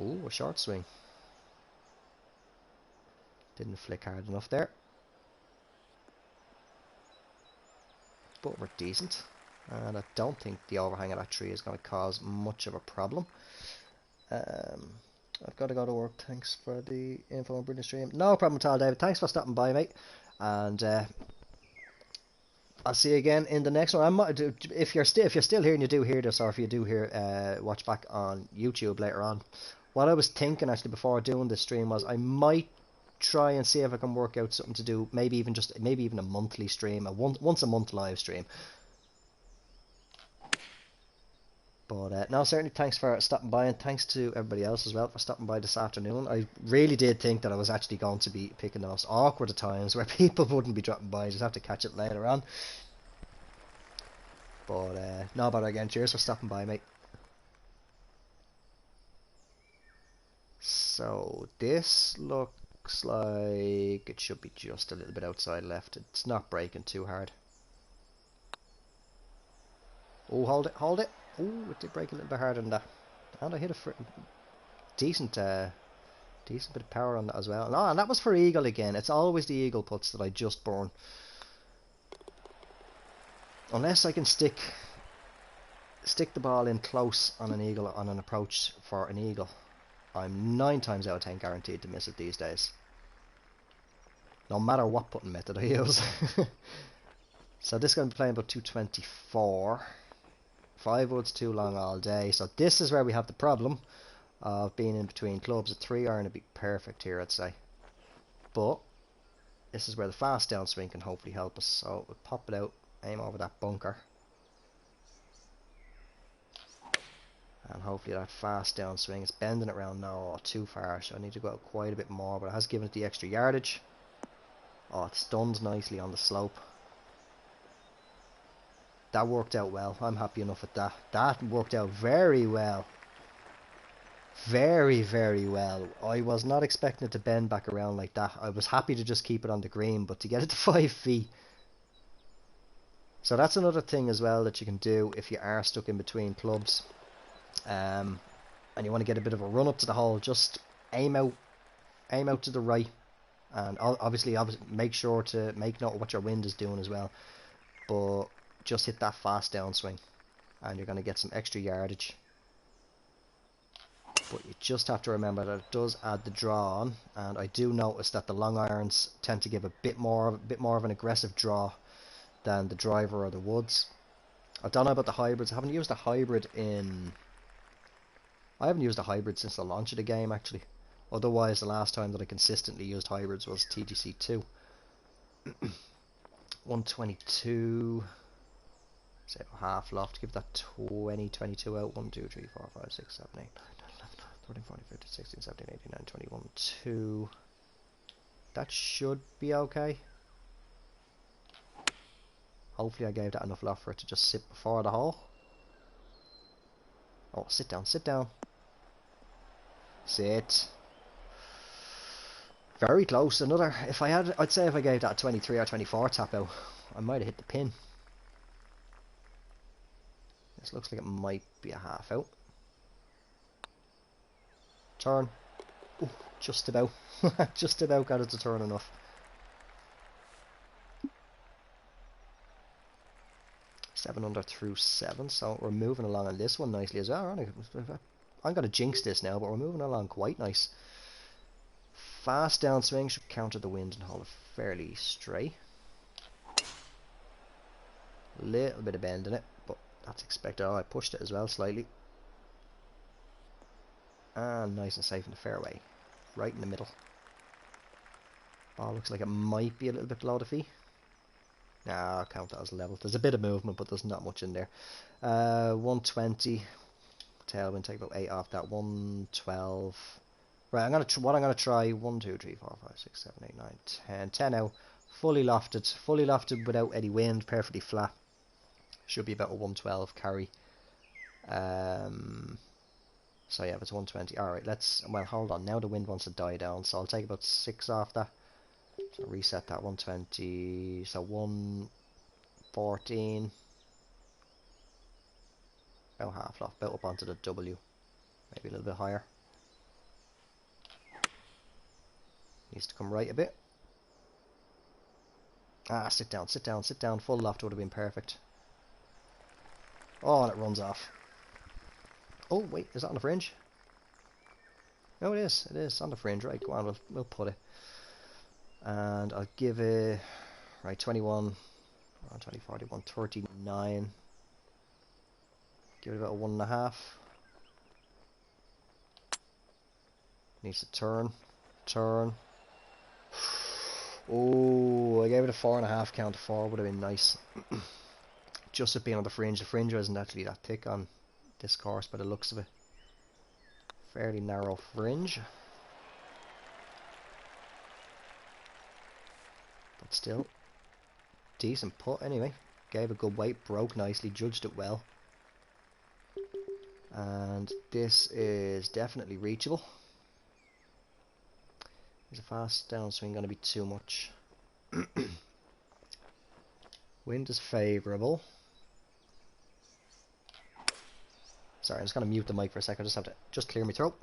Ooh, a short swing. Didn't flick hard enough there. But we're decent. And I don't think the overhang of that tree is going to cause much of a problem. I've got to go to work. Thanks for the info on British Stream. No problem at all, David. Thanks for stopping by, mate. And I'll see you again in the next one. I might do, if you're still here and you do hear this, or if you do hear watch back on YouTube later on. What I was thinking actually before doing this stream was I might try and see if I can work out something to do. Maybe even a monthly stream, a once a month live stream. But no, certainly thanks for stopping by, and thanks to everybody else as well for stopping by this afternoon. I really did think that I was actually going to be picking the most awkward of times where people wouldn't be dropping by. I just have to catch it later on. But no bother again. Cheers for stopping by, mate. So this looks like it should be just a little bit outside left. It's not braking too hard. Oh, hold it, hold it. Oh, it did brake a little bit harder than that. And I hit a decent bit of power on that as well. No, and that was for eagle again. It's always the eagle putts that I just burn. Unless I can stick the ball in close on an eagle, on an approach for an eagle, I'm 9 times out of 10 guaranteed to miss it these days. No matter what putting method I use. So this is going to be playing about 224. 5 wood's too long all day. So this is where we have the problem of being in between clubs. A 3-iron would be perfect here, I'd say. But this is where the fast downswing can hopefully help us. So we'll pop it out, aim over that bunker. And hopefully that fast downswing, it's bending it around now, too far, so I need to go out quite a bit more, but it has given it the extra yardage. Oh, it stuns nicely on the slope. That worked out well. I'm happy enough with that. That worked out very well. Very, very well. I was not expecting it to bend back around like that. I was happy to just keep it on the green, but to get it to 5 feet. So that's another thing as well that you can do if you are stuck in between clubs. And you want to get a bit of a run up to the hole. Just aim out to the right. And obviously make sure to make note of what your wind is doing as well. But just hit that fast downswing and you're going to get some extra yardage. But you just have to remember that it does add the draw on, and I do notice that the long irons tend to give a bit more of an aggressive draw than the driver or the woods. I don't know about the hybrids. I haven't used a hybrid since the launch of the game actually. Otherwise the last time that I consistently used hybrids was TGC 2. 122. Say half loft, give that 22 out. 1, 2, 3, 4, 5, 6, 7, 8, 9, 10, 11, 12, 13, 14, 15, 16, 17, 18, 19, 20, 21, 2. That should be okay. Hopefully I gave that enough loft for it to just sit before the hole. Oh, sit down, sit down. Sit. Very close. Another, I'd say if I gave that a 23 or 24 tap out, I might have hit the pin. This looks like it might be a half out. Turn. Ooh, just about. Just about got it to turn enough. 7 under through 7, so we're moving along on this one nicely as well. I'm going to jinx this now, but we're moving along quite nice. Fast downswing should counter the wind and hold it fairly straight. Little bit of bend in it, but that's expected. Oh, I pushed it as well slightly. And nice and safe in the fairway. Right in the middle. Ball looks like it might be a little bit below the feet. Nah, I'll count that as level. There's a bit of movement, but there's not much in there. 120. Tailwind, take about 8 off that. 112. Right, what I'm gonna try. 1, 2, 3, 4, 5, 6, 7, 8, 9, 10. 10 out. fully lofted without any wind, perfectly flat. Should be about a 112 carry. So yeah, if it's 120, alright, well, hold on, now the wind wants to die down, so I'll take about 6 off that. So reset that, 120, so 114. About half off, about up onto the W. Maybe a little bit higher. Needs to come right a bit. Ah, sit down, full loft would have been perfect. Oh, and it runs off. Oh, wait, is that on the fringe? No, it is on the fringe, right, go on, we'll put it. And I'll give it, right, 21, 20, 40, 139. Give it about a 1.5. Needs to turn. Oh, I gave it a 4.5 count. 4 would have been nice. Just it being on the fringe. The fringe isn't actually that thick on this course by the looks of it. Fairly narrow fringe. But still, decent putt anyway. Gave a good weight, broke nicely, judged it well. And this is definitely reachable. Is a fast downswing going to be too much? Wind is favourable. Sorry, I'm just going to mute the mic for a second. I just have to clear my throat.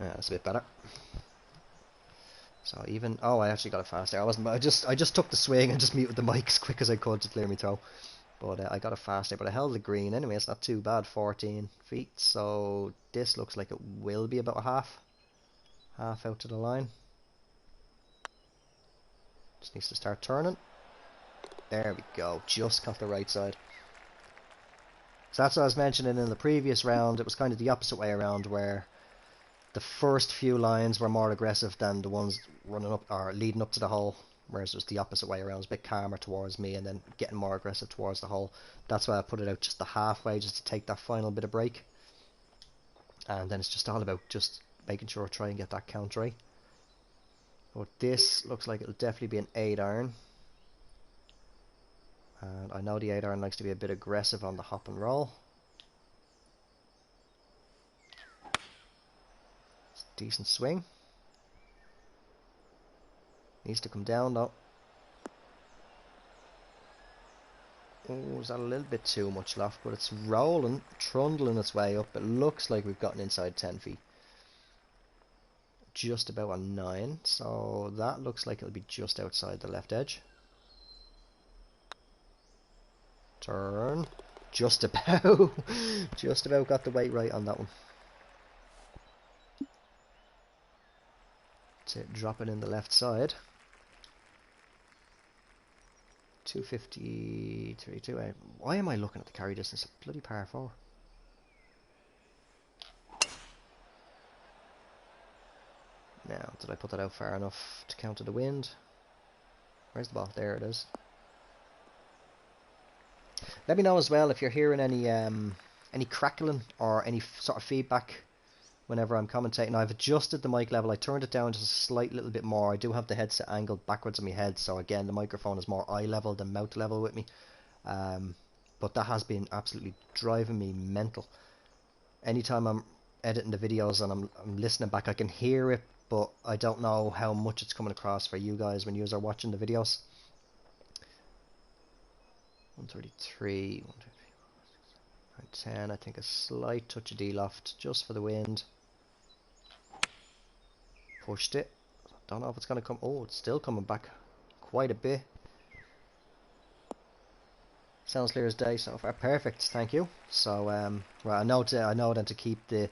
Yeah, that's a bit better. So even, oh, I actually got it fast there. I just took the swing and just muted the mic as quick as I could to clear my throat. But I got it fast there. But I held the green anyway. It's not too bad. 14 feet. So this looks like it will be about a half out to the line. Just needs to start turning. There we go. Just got the right side. So that's what I was mentioning in the previous round. It was kind of the opposite way around, where the first few lines were more aggressive than the ones running up or leading up to the hole, whereas it was the opposite way around. It was a bit calmer towards me and then getting more aggressive towards the hole. That's why I put it out just the halfway, just to take that final bit of break. And then it's just all about just making sure I try and get that count right. But this looks like it'll definitely be an 8-iron. And I know the 8-iron likes to be a bit aggressive on the hop and roll. It's a decent swing. Needs to come down though. Oh, is that a little bit too much loft? But it's rolling, trundling its way up. It looks like we've gotten inside 10 feet. Just about a 9. So that looks like it'll be just outside the left edge. Turn. Just about. Just about got the weight right on that one. That's it, dropping in the left side. 250, 32. Why am I looking at the carry distance? Bloody par 4. Now, did I put that out far enough to counter the wind? Where's the ball? There it is. Let me know as well if you're hearing any crackling or any sort of feedback whenever I'm commentating. I've adjusted the mic level. I turned it down just a slight little bit more. I do have the headset angled backwards on my head, so again the microphone is more eye level than mouth level with me. But that has been absolutely driving me mental. Anytime I'm editing the videos and I'm listening back, I can hear it, but I don't know how much it's coming across for you guys when you are watching the videos. 133, 110, I think a slight touch of D-loft just for the wind. Pushed it. Don't know if it's going to come. Oh, it's still coming back quite a bit. Sounds clear as day so far. Perfect, thank you. So, well, I know then to keep the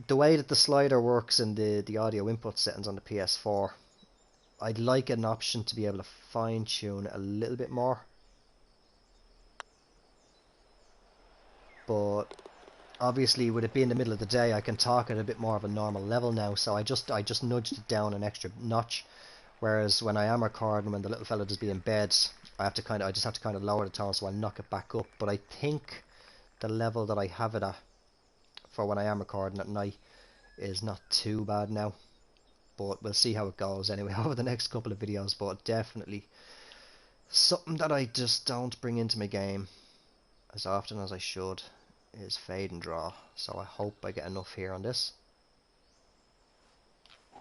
way that the slider works in the audio input settings on the PS4. I'd like an option to be able to fine tune a little bit more. But obviously with it being the middle of the day, I can talk at a bit more of a normal level now, so I just nudged it down an extra notch. Whereas when I am recording, when the little fella does be in bed, I just have to kind of lower the tone so I knock it back up. But I think the level that I have it at for when I am recording at night is not too bad now. But we'll see how it goes anyway over the next couple of videos. But definitely something that I just don't bring into my game as often as I should is fade and draw. So I hope I get enough here on this.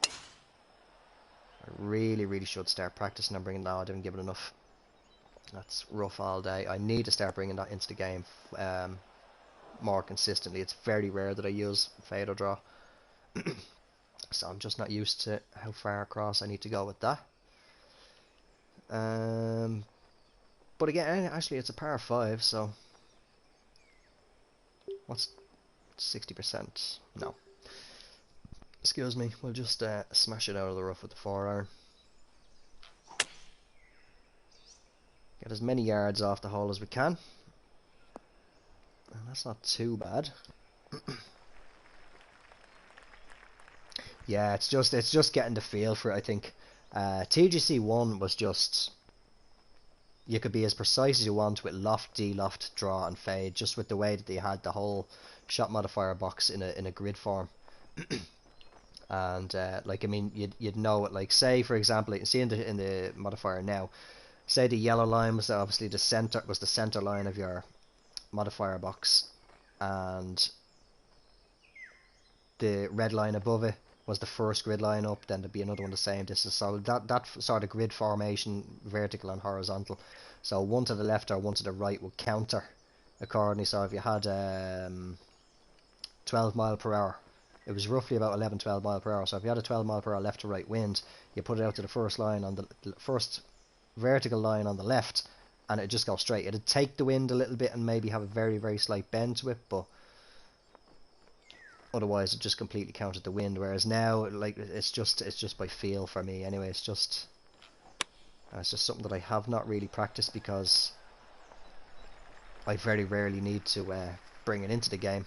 I really should start practicing and bringing that. I didn't give it enough. That's rough all day. I need to start bringing that into the game more consistently. It's very rare that I use fade or draw. So I'm just not used to how far across I need to go with that. But again, actually it's a par 5, so what's 60%? No. Excuse me, we'll just smash it out of the rough with the 4-iron. Get as many yards off the hole as we can. And that's not too bad. Yeah, it's just getting the feel for it, I think. TGC 1 was just, you could be as precise as you want with loft, de-loft, draw and fade, just with the way that they had the whole shot modifier box in a grid form. And like, I mean, you'd know it. Like, say for example, you can see in the modifier now, say the yellow line was obviously the center line of your modifier box, and the red line above it was the first grid line up. Then there'd be another one the same distance. So that sort of grid formation, vertical and horizontal. So one to the left or one to the right would counter accordingly. So if you had 12 mile per hour, it was roughly about 11-12 mile per hour. So if you had a 12 mile per hour left to right wind, you put it out to the first line on the first vertical line on the left, and it'd just go straight. It'd take the wind a little bit and maybe have a very slight bend to it, but otherwise it just completely counted the wind. Whereas now, like, it's just by feel for me anyway. It's just something that I have not really practiced because I very rarely need to bring it into the game.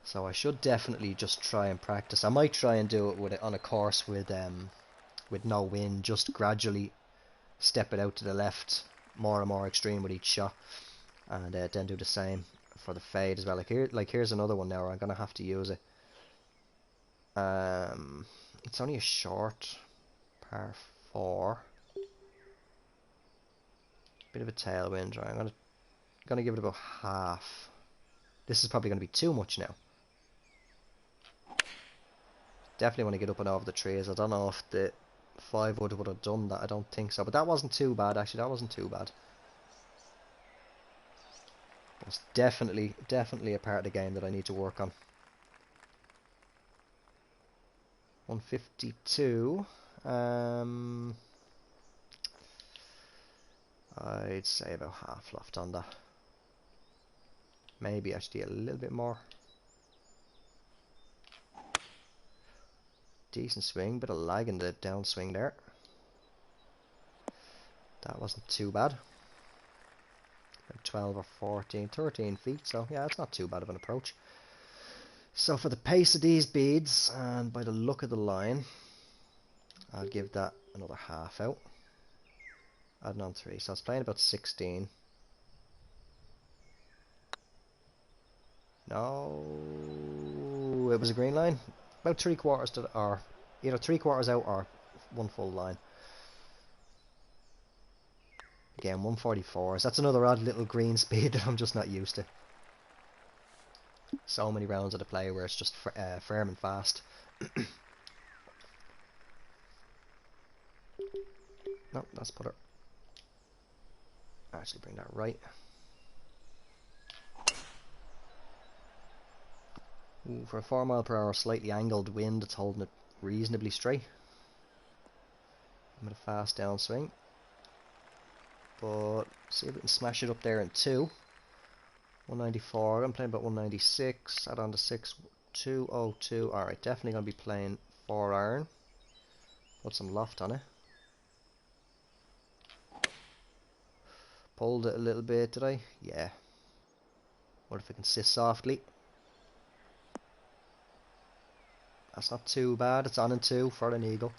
So I should definitely just try and practice. I might try and do it on a course with no wind, just gradually step it out to the left more and more extreme with each shot, and then do the same for the fade as well. Here's another one now where I'm gonna have to use it. It's only a short par 4, bit of a tailwind. Right, I'm gonna give it about half. This is probably gonna be too much now. Definitely want to get up and over the trees. I don't know if the 5 wood would have done that. I don't think so. But that wasn't too bad, actually. That wasn't too bad. It's definitely a part of the game that I need to work on. 152. I'd say about half left on that. Maybe actually a little bit more. Decent swing, bit of lag in the downswing there. That wasn't too bad. Like 12 or 14, 13 feet, so yeah, it's not too bad of an approach. So for the pace of these beads, and by the look of the line, I'll give that another half out. Adding on 3, so I was playing about 16. No, it was a green line. About 3/4 to or either 3/4 out or one full line. Again, 144. So that's another odd little green speed that I'm just not used to. So many rounds of the play where it's just firm and fast. No, that's putter. Actually, bring that right. Ooh, for a 4 mile per hour slightly angled wind, it's holding it reasonably straight. I'm at a fast downswing, but see if we can smash it up there in 2. 194. I'm playing about 196. Add on to 6. 202. All right, definitely gonna be playing 4-iron. Put some loft on it. Pulled it a little bit, did I? Yeah. What if I can sit softly? That's not too bad. It's on in 2 for an eagle.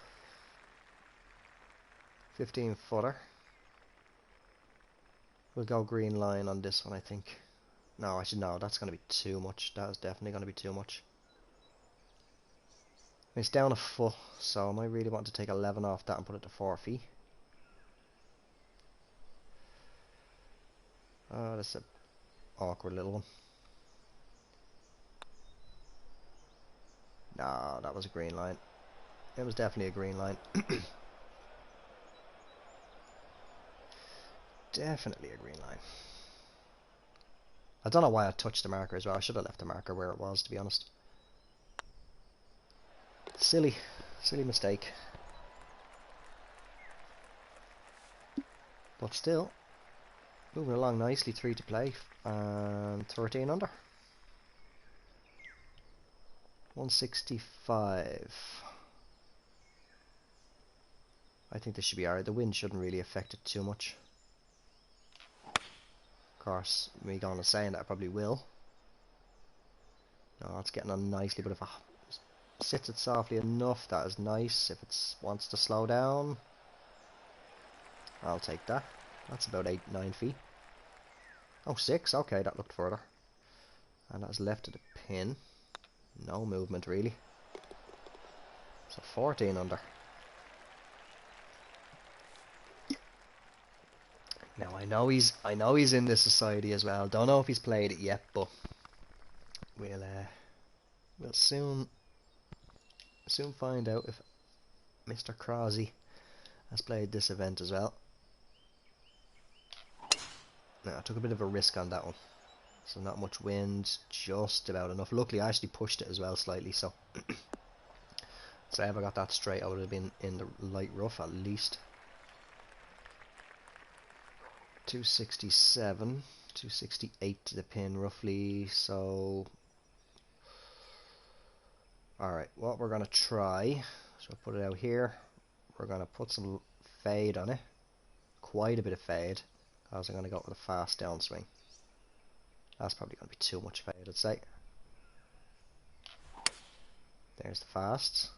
15 footer. We'll go green line on this one, I think. No, actually, no, that's going to be too much. That is definitely going to be too much. It's down a foot, so I might really want to take 11 off that and put it to 4 feet. Oh, that's an awkward little one. No, that was a green line. It was definitely a green line. Definitely a green line. I don't know why I touched the marker as well. I should have left the marker where it was, to be honest. Silly mistake. But still, moving along nicely. 3 to play and 13 under. 165. I think this should be alright. The wind shouldn't really affect it too much. Of course, me going and saying that I probably will. No, it's getting on nicely, but if I sits it softly enough, that is nice. If it wants to slow down, I'll take that. That's about 8-9 feet. Oh, 6. Okay, that looked further. And that's left of the pin. No movement really. So 14 under. Now I know he's in this society as well. Don't know if he's played it yet, but we'll soon find out if Mr. Crosby has played this event as well. Now I took a bit of a risk on that one. So not much wind, just about enough. Luckily I actually pushed it as well slightly, so so if I got that straight I would have been in the light rough at least. 267, 268 to the pin roughly, so alright, what we're gonna try, so put it out here, we're gonna put some fade on it, quite a bit of fade, because I'm gonna go with a fast downswing. That's probably gonna be too much fade, I'd say. There's the fast.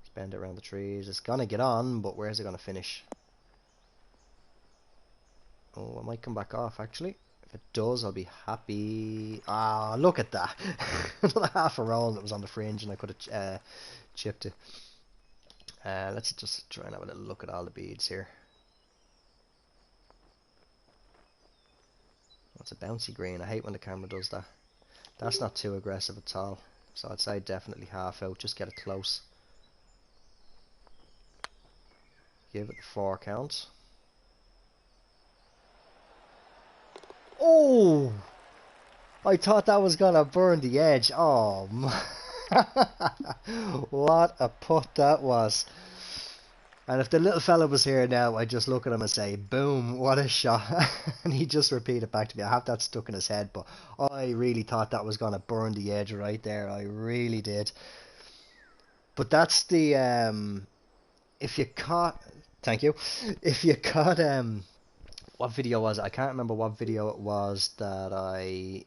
Let's bend it around the trees. It's gonna get on, but where's it gonna finish? Oh, it might come back off actually. If it does, I'll be happy. Ah, look at that. Another half a roll that was on the fringe and I could have chipped it. Let's just try and have a little look at all the beads here. That's a bouncy green. I hate when the camera does that. That's not too aggressive at all. So I'd say definitely half out. Just get it close. Give it the 4 count. Oh! I thought that was gonna burn the edge. Oh, what a putt that was. And if the little fella was here now, I'd just look at him and say, boom, what a shot. And he'd just repeat it back to me. I have that stuck in his head, but I really thought that was gonna burn the edge right there. I really did. But that's the if you caught, thank you. If you caught what video was it? I can't remember what video it was that I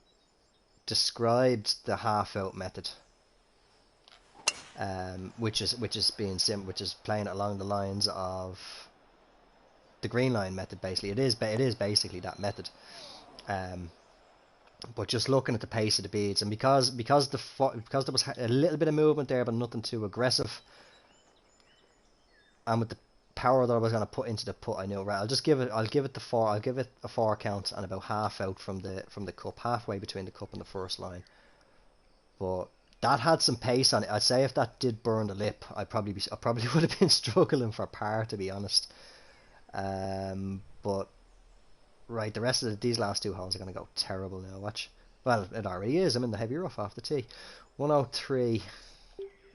described the half out method, which is playing along the lines of the green line method. Basically, it is basically that method. But just looking at the pace of the beads, and because there was a little bit of movement there, but nothing too aggressive, and with the power that I was going to put into the putt, I knew, right, I'll give it a 4 count and about half out from the cup, halfway between the cup and the first line. But that had some pace on it. I'd say if that did burn the lip, I probably would have been struggling for par, to be honest. But right, the rest of these last 2 holes are going to go terrible now. Watch. Well, it already is. I'm in the heavy rough off the tee. 103.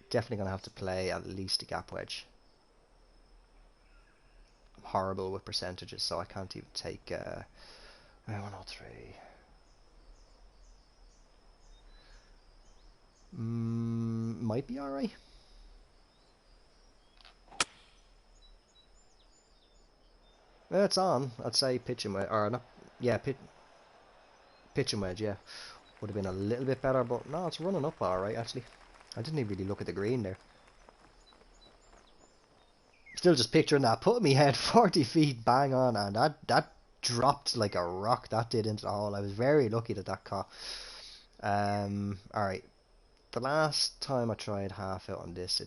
Definitely going to have to play at least a gap wedge. Horrible with percentages, so I can't even take 103. Might be alright. It's on. I'd say pitch and wedge, or not? Yeah, pitch and wedge. Yeah, would have been a little bit better, but no, it's running up alright actually. I didn't even really look at the green there. Still just picturing that, putting me head 40 feet bang on, and that dropped like a rock. That did into the hole. I was very lucky that that caught. Alright. The last time I tried half out on this,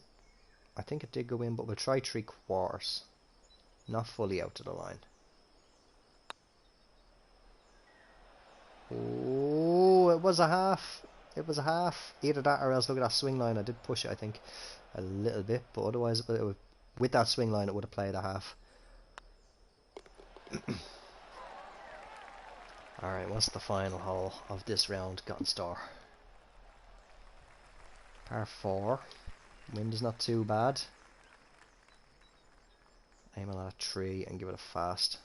I think it did go in, but we'll try 3/4. Not fully out to the line. Oh, it was a half. It was a half. Either that or else look at that swing line. I did push it, I think, a little bit, but otherwise, with that swing line, it would have played a half. Alright, what's the final hole of this round got in store? Par 4. Wind is not too bad. Aim on a tree and give it a fast,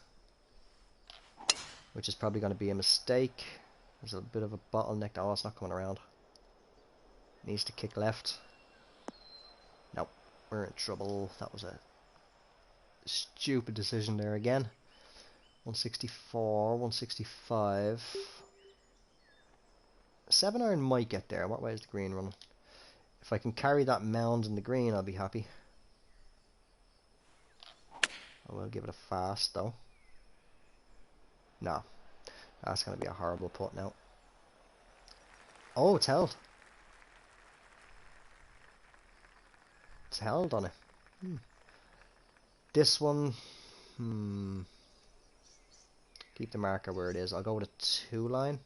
which is probably going to be a mistake. There's a bit of a bottleneck. Oh, it's not coming around. Needs to kick left. Nope, we're in trouble. That was a stupid decision there again. 164, 165. 7-iron might get there. What way is the green running? If I can carry that mound in the green, I'll be happy. I will give it a fast though. No, that's going to be a horrible putt now. Oh, it's held. It's held on it. This one, keep the marker where it is. I'll go with a 2-line.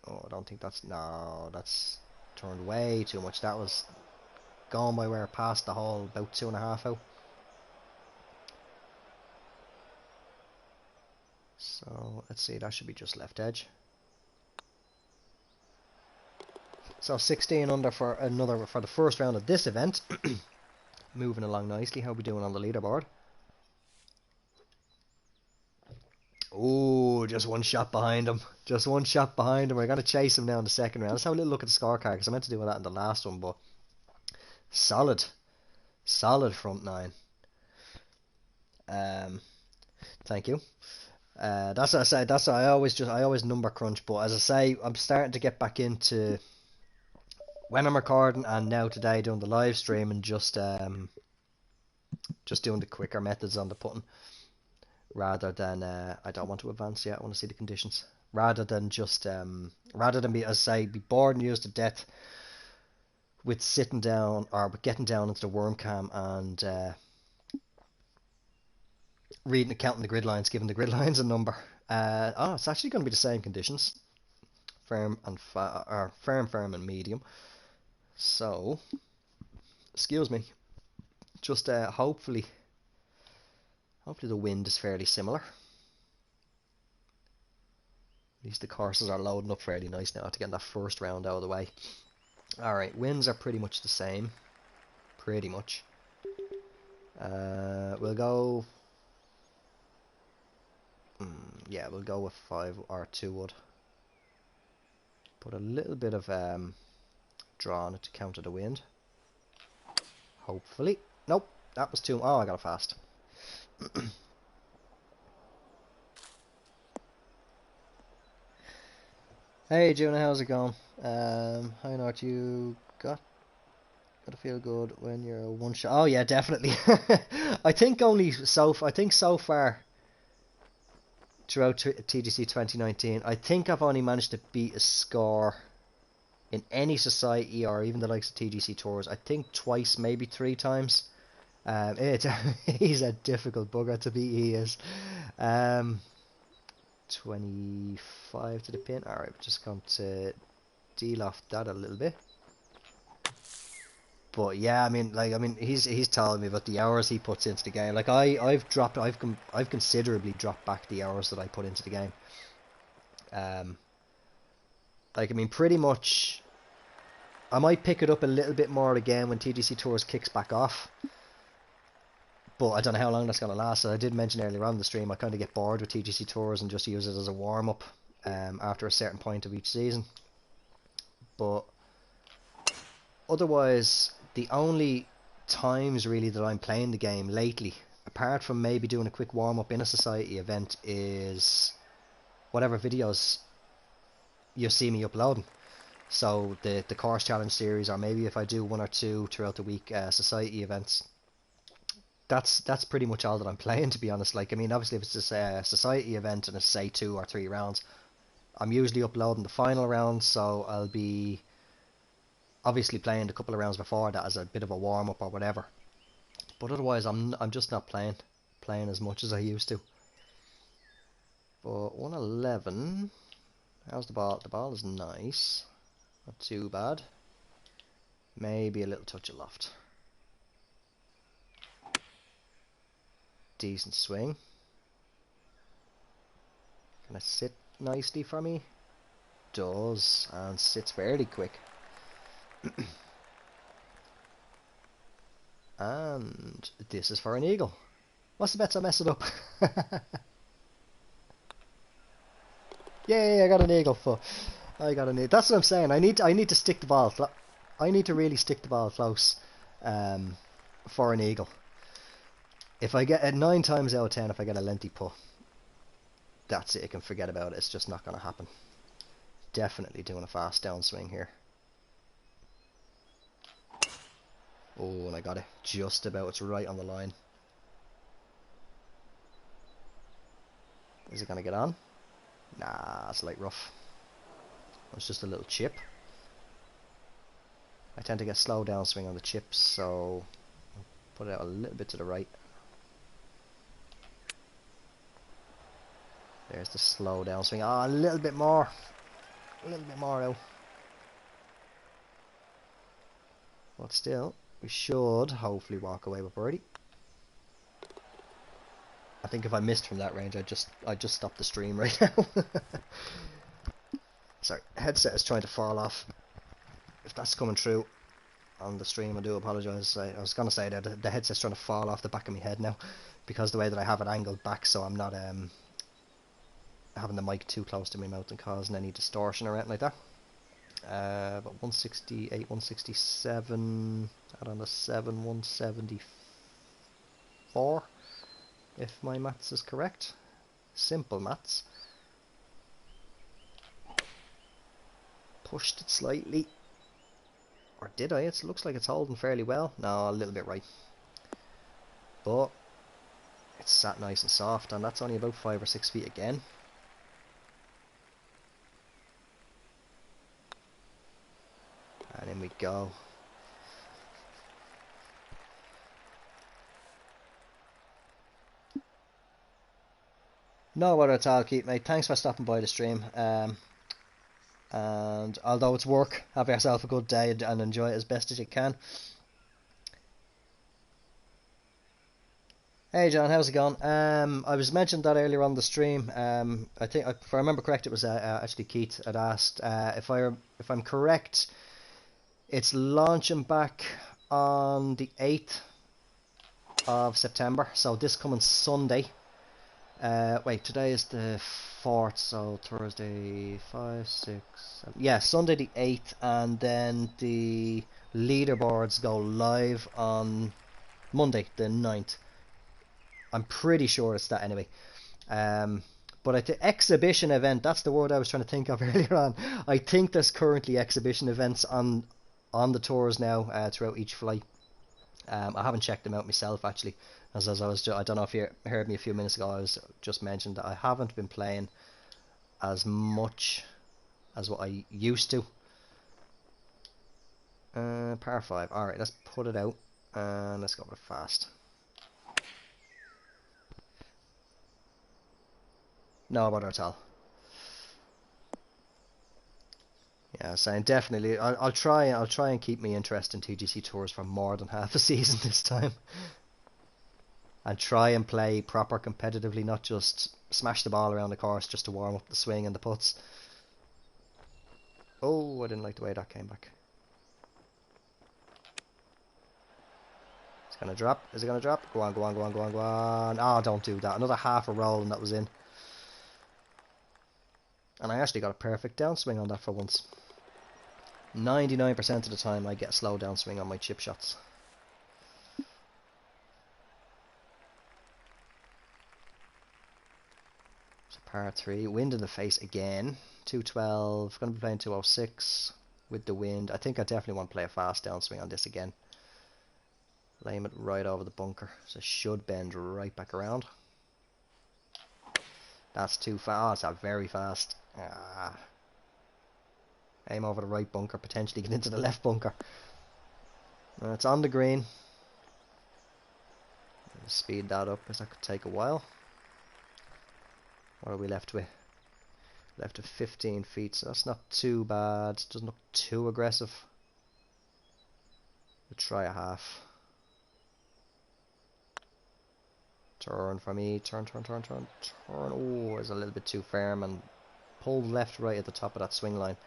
Oh, I don't think that's... No, that's turned way too much. That was going by where it passed the hole, about 2.5 out. So, let's see, that should be just left edge. So 16 under for the first round of this event. Moving along nicely. How are we doing on the leaderboard? Oh, just one shot behind him. Just one shot behind him. We're going to chase him now in the second round. Let's have a little look at the scorecard, because I meant to do that in the last one, but solid front nine. Thank you. That's what I say. That's what I always number crunch. But as I say, I'm starting to get back into when I'm recording, and now today doing the live stream, and just doing the quicker methods on the putting, rather than I don't want to advance yet. I want to see the conditions, rather than be, as I say, be bored and used to death with sitting down or with getting down into the worm cam and reading and counting the grid lines, giving the grid lines a number. It's actually going to be the same conditions, firm and medium. So, excuse me. Just hopefully the wind is fairly similar. At least the courses are loading up fairly nice now to get that first round out of the way. Alright, winds are pretty much the same. Pretty much. We'll go... yeah, we'll go with 5 or 2 wood. Put a little bit of draw on it to counter the wind. Hopefully. Nope, that was too... Oh, I got it fast. Hey Juna, how's it going? Hi Nort, you gotta feel good when you're one shot. Oh yeah, definitely. I think so far throughout TGC 2019, I think I've only managed to beat a score in any society or even the likes of TGC tours. I think twice, maybe 3 times. He's a difficult bugger to beat. He is. 25 to the pin. Alright, we're just going to deal off that a little bit. But yeah, I mean, he's telling me about the hours he puts into the game. Like I've considerably dropped back the hours that I put into the game. Like I mean, pretty much, I might pick it up a little bit more again when TGC Tours kicks back off. But I don't know how long that's going to last. So I did mention earlier on the stream, I kind of get bored with TGC Tours and just use it as a warm-up after a certain point of each season. But otherwise, the only times really that I'm playing the game lately, apart from maybe doing a quick warm-up in a society event, is whatever videos you see me uploading. So the course challenge series, or maybe if I do 1 or 2 throughout the week society events. that's pretty much all that I'm playing, to be honest. Like, I mean, obviously, if it's a society event and it's say 2 or 3 rounds, I'm usually uploading the final round, so I'll be obviously playing a couple of rounds before that as a bit of a warm up or whatever. But otherwise, I'm just not playing as much as I used to. But 111, how's the ball? The ball is nice, not too bad. Maybe a little touch of loft. Decent swing. Can it sit nicely for me? Does, and sits fairly quick. And this is for an eagle. What's the bets I mess it up? Yay, I got an eagle. I got an eagle. That's what I'm saying. I need to stick the ball. I need to really stick the ball close for an eagle. If I get 9 times out of 10, if I get a lengthy putt, that's it. I can forget about it. It's just not going to happen. Definitely doing a fast downswing here. Oh, and I got it just about. It's right on the line. Is it going to get on? Nah, it's light rough. It's just a little chip. I tend to get slow downswing on the chips, so I'll put it out a little bit to the right. There's the slow downswing. Ah, a little bit more. A little bit more out. But still, we should hopefully walk away with birdie. I think if I missed from that range, I'd just stop the stream right now. Sorry, headset is trying to fall off. If that's coming through on the stream, I do apologise. I was going to say that the headset's trying to fall off the back of my head now, because the way that I have it angled back, so I'm not having the mic too close to my mouth and causing any distortion or anything like that. But 168, 167, add on the 7, 174, if my maths is correct. Simple maths. Pushed it slightly. Or did I? It looks like it's holding fairly well. No, a little bit right. But it's sat nice and soft, and that's only about 5 or 6 feet again. And in we go. No bother at all, Keith, mate. Thanks for stopping by the stream. And although it's work, have yourself a good day and enjoy it as best as you can. Hey John, how's it going? I was mentioned that earlier on the stream. I think, if I remember correct, it was actually Keith had asked. If I'm correct, it's launching back on the 8th of September. So this coming Sunday. Wait, today is the 4th, so Thursday 5, 6, 7. Yeah, Sunday the 8th, and then the leaderboards go live on Monday the 9th. I'm pretty sure it's that anyway. But at the exhibition event, that's the word I was trying to think of earlier on. I think there's currently exhibition events on the tours now throughout each flight. I haven't checked them out myself actually, as I don't know if you heard me a few minutes ago. I was just mentioned that I haven't been playing as much as what I used to. Par 5. All right, let's put it out and let's go with fast. No bother at all. Yeah, so definitely, I'll try and keep me interest in TGC tours for more than half a season this time, and try and play proper competitively, not just smash the ball around the course just to warm up the swing and the putts. Oh, I didn't like the way that came back. It's gonna drop. Is it gonna drop? Go on, go on, go on, go on, go on. Oh, don't do that. Another half a roll and that was in. And I actually got a perfect downswing on that for once. 99% of the time I get a slow downswing on my chip shots. So par 3, wind in the face again. 212, going to be playing 206 with the wind. I think I definitely want to play a fast downswing on this again. Aim it right over the bunker, so it should bend right back around. That's too fast. That's very fast. Aim over the right bunker, potentially get into the left bunker. It's on the green. Speed that up because that could take a while. What are we left with? Left with 15 feet, so that's not too bad. It doesn't look too aggressive. We'll try a half. Turn for me. Turn. Oh, it's a little bit too firm and pulled left right at the top of that swing line.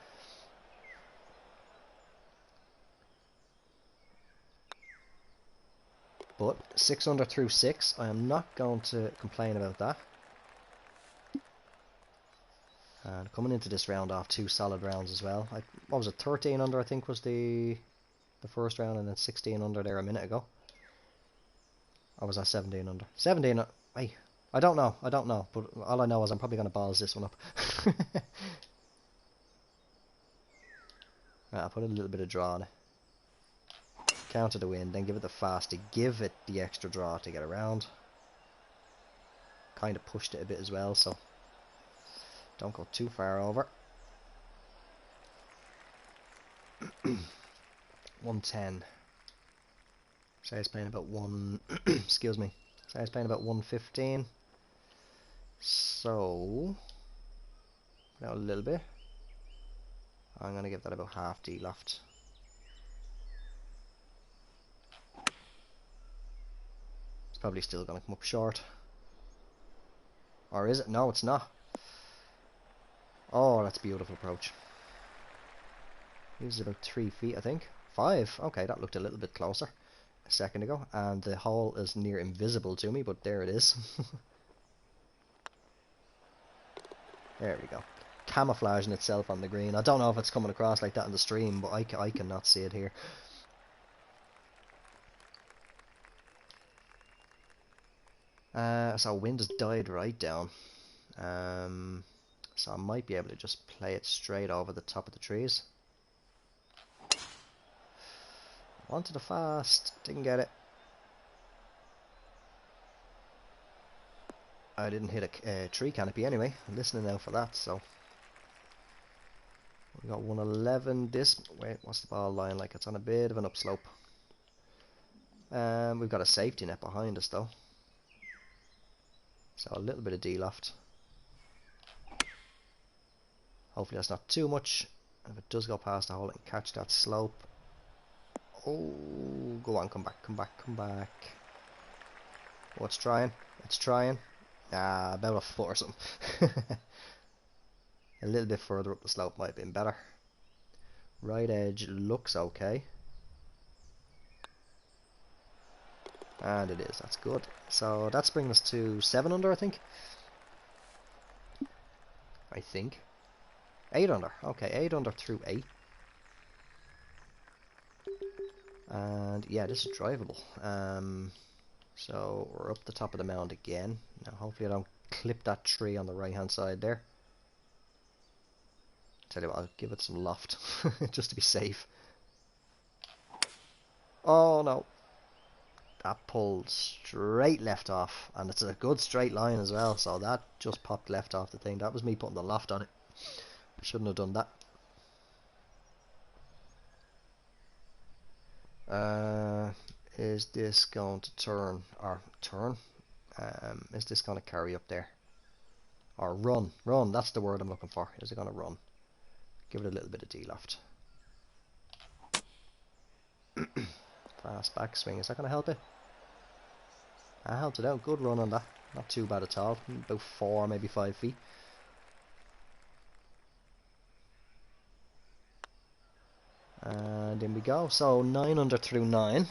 But 6 under through 6, I am not going to complain about that. And coming into this round off 2 solid rounds as well. What was it, 13 under I think was the first round, and then 16 under there a minute ago. Or was that 17 under? 17, hey, I don't know, but all I know is I'm probably going to balls this one up. Right, I'll put a little bit of draw on it. Counter the wind, then give it the fast to give it the extra draw to get around. Kind of pushed it a bit as well, so don't go too far over. 110. Say it's playing about excuse me. Say it's playing about 115. So now a little bit. I'm gonna give that about half D loft. It's probably still gonna come up short. Or is it? No, it's not. Oh, that's a beautiful approach. This is about 3 feet, I think. 5. Okay, that looked a little bit closer a second ago. And the hole is near invisible to me, but there it is. There we go. Camouflaging itself on the green. I don't know if it's coming across like that in the stream, but I cannot see it here. So wind has died right down. So I might be able to just play it straight over the top of the trees. Wanted a fast, didn't get it. I didn't hit a tree canopy anyway. I'm listening now for that, so. We got 111. Wait, what's the ball line like? It's on a bit of an upslope. We've got a safety net behind us though. So a little bit of D-loft. Hopefully that's not too much. If it does go past the hole, and catch that slope. Oh, go on, come back. Oh, it's trying. About a foot or something. A little bit further up the slope might have been better. Right edge looks okay. And it is, that's good. So that's bringing us to 7 under, I think. 8 under. Okay, 8 under through 8. And yeah, this is drivable. So we're up the top of the mound again. Now hopefully I don't clip that tree on the right hand side there. Tell you what, I'll give it some loft just to be safe. Oh no. That pulled straight left off, and it's a good straight line as well, so that just popped left off the thing. That was me putting the loft on it. I shouldn't have done that. Is this going to turn? Is this going to carry up there? Or run? Run, that's the word I'm looking for. Is it going to run? Give it a little bit of D-loft. Fast backswing, is that going to help it? I helped it out, good run on that. Not too bad at all, about 4, maybe 5 feet. And in we go, so 9 under through 9.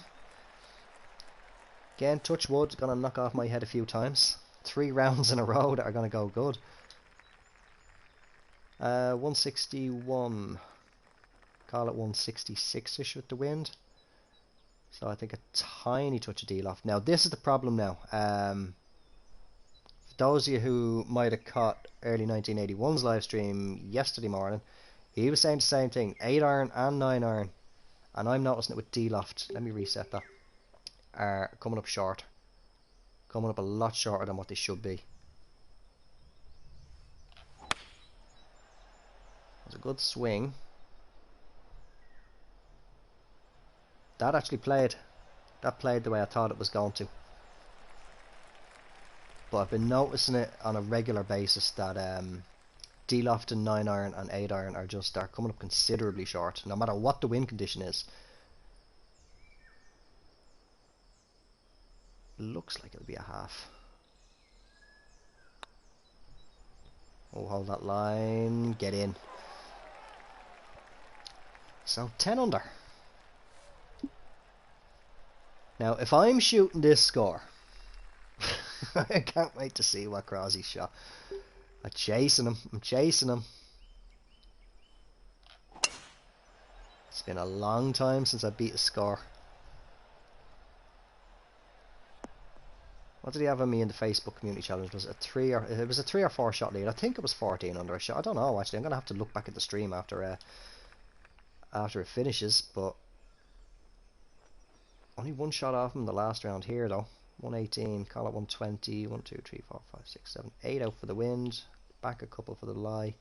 Again, touch wood, going to knock off my head a few times. 3 rounds in a row that are going to go good. 161. Call it 166ish with the wind. So I think a tiny touch of D-loft. Now this is the problem now. For those of you who might have caught early 1981's live stream yesterday morning, he was saying the same thing. 8 iron and 9 iron. And I'm noticing it with D-loft. Let me reset that. are coming up short. Coming up a lot shorter than what they should be. It was a good swing. That actually played. That played the way I thought it was going to. But I've been noticing it on a regular basis that D-loft and 9-iron and 8-iron are coming up considerably short, no matter what the wind condition is. Looks like it'll be a half. Oh, hold that line. Get in. So 10 under. Now, if I'm shooting this score, I can't wait to see what Crosby's shot. I'm chasing him. I'm chasing him. It's been a long time since I beat a score. What did he have on me in the Facebook community challenge? Was it a 3 or 4 shot lead? I think it was 14 under a shot. I don't know actually. I'm gonna have to look back at the stream after it finishes. But only 1 shot off him in the last round here though. 118. Call it 120. 1, 2, 3, 4, 5, 6, 7, 8 out for the wind. Back a couple for the lie.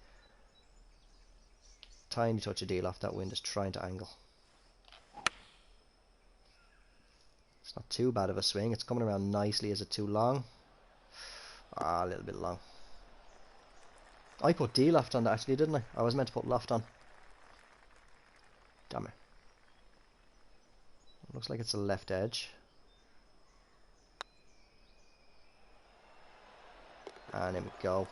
Tiny touch of deal off that wind is trying to angle. It's not too bad of a swing. It's coming around nicely. Is it too long? Ah, a little bit long. I put D-loft on that actually, didn't I? I was meant to put loft on. Damn it. Looks like it's a left edge. And in we go.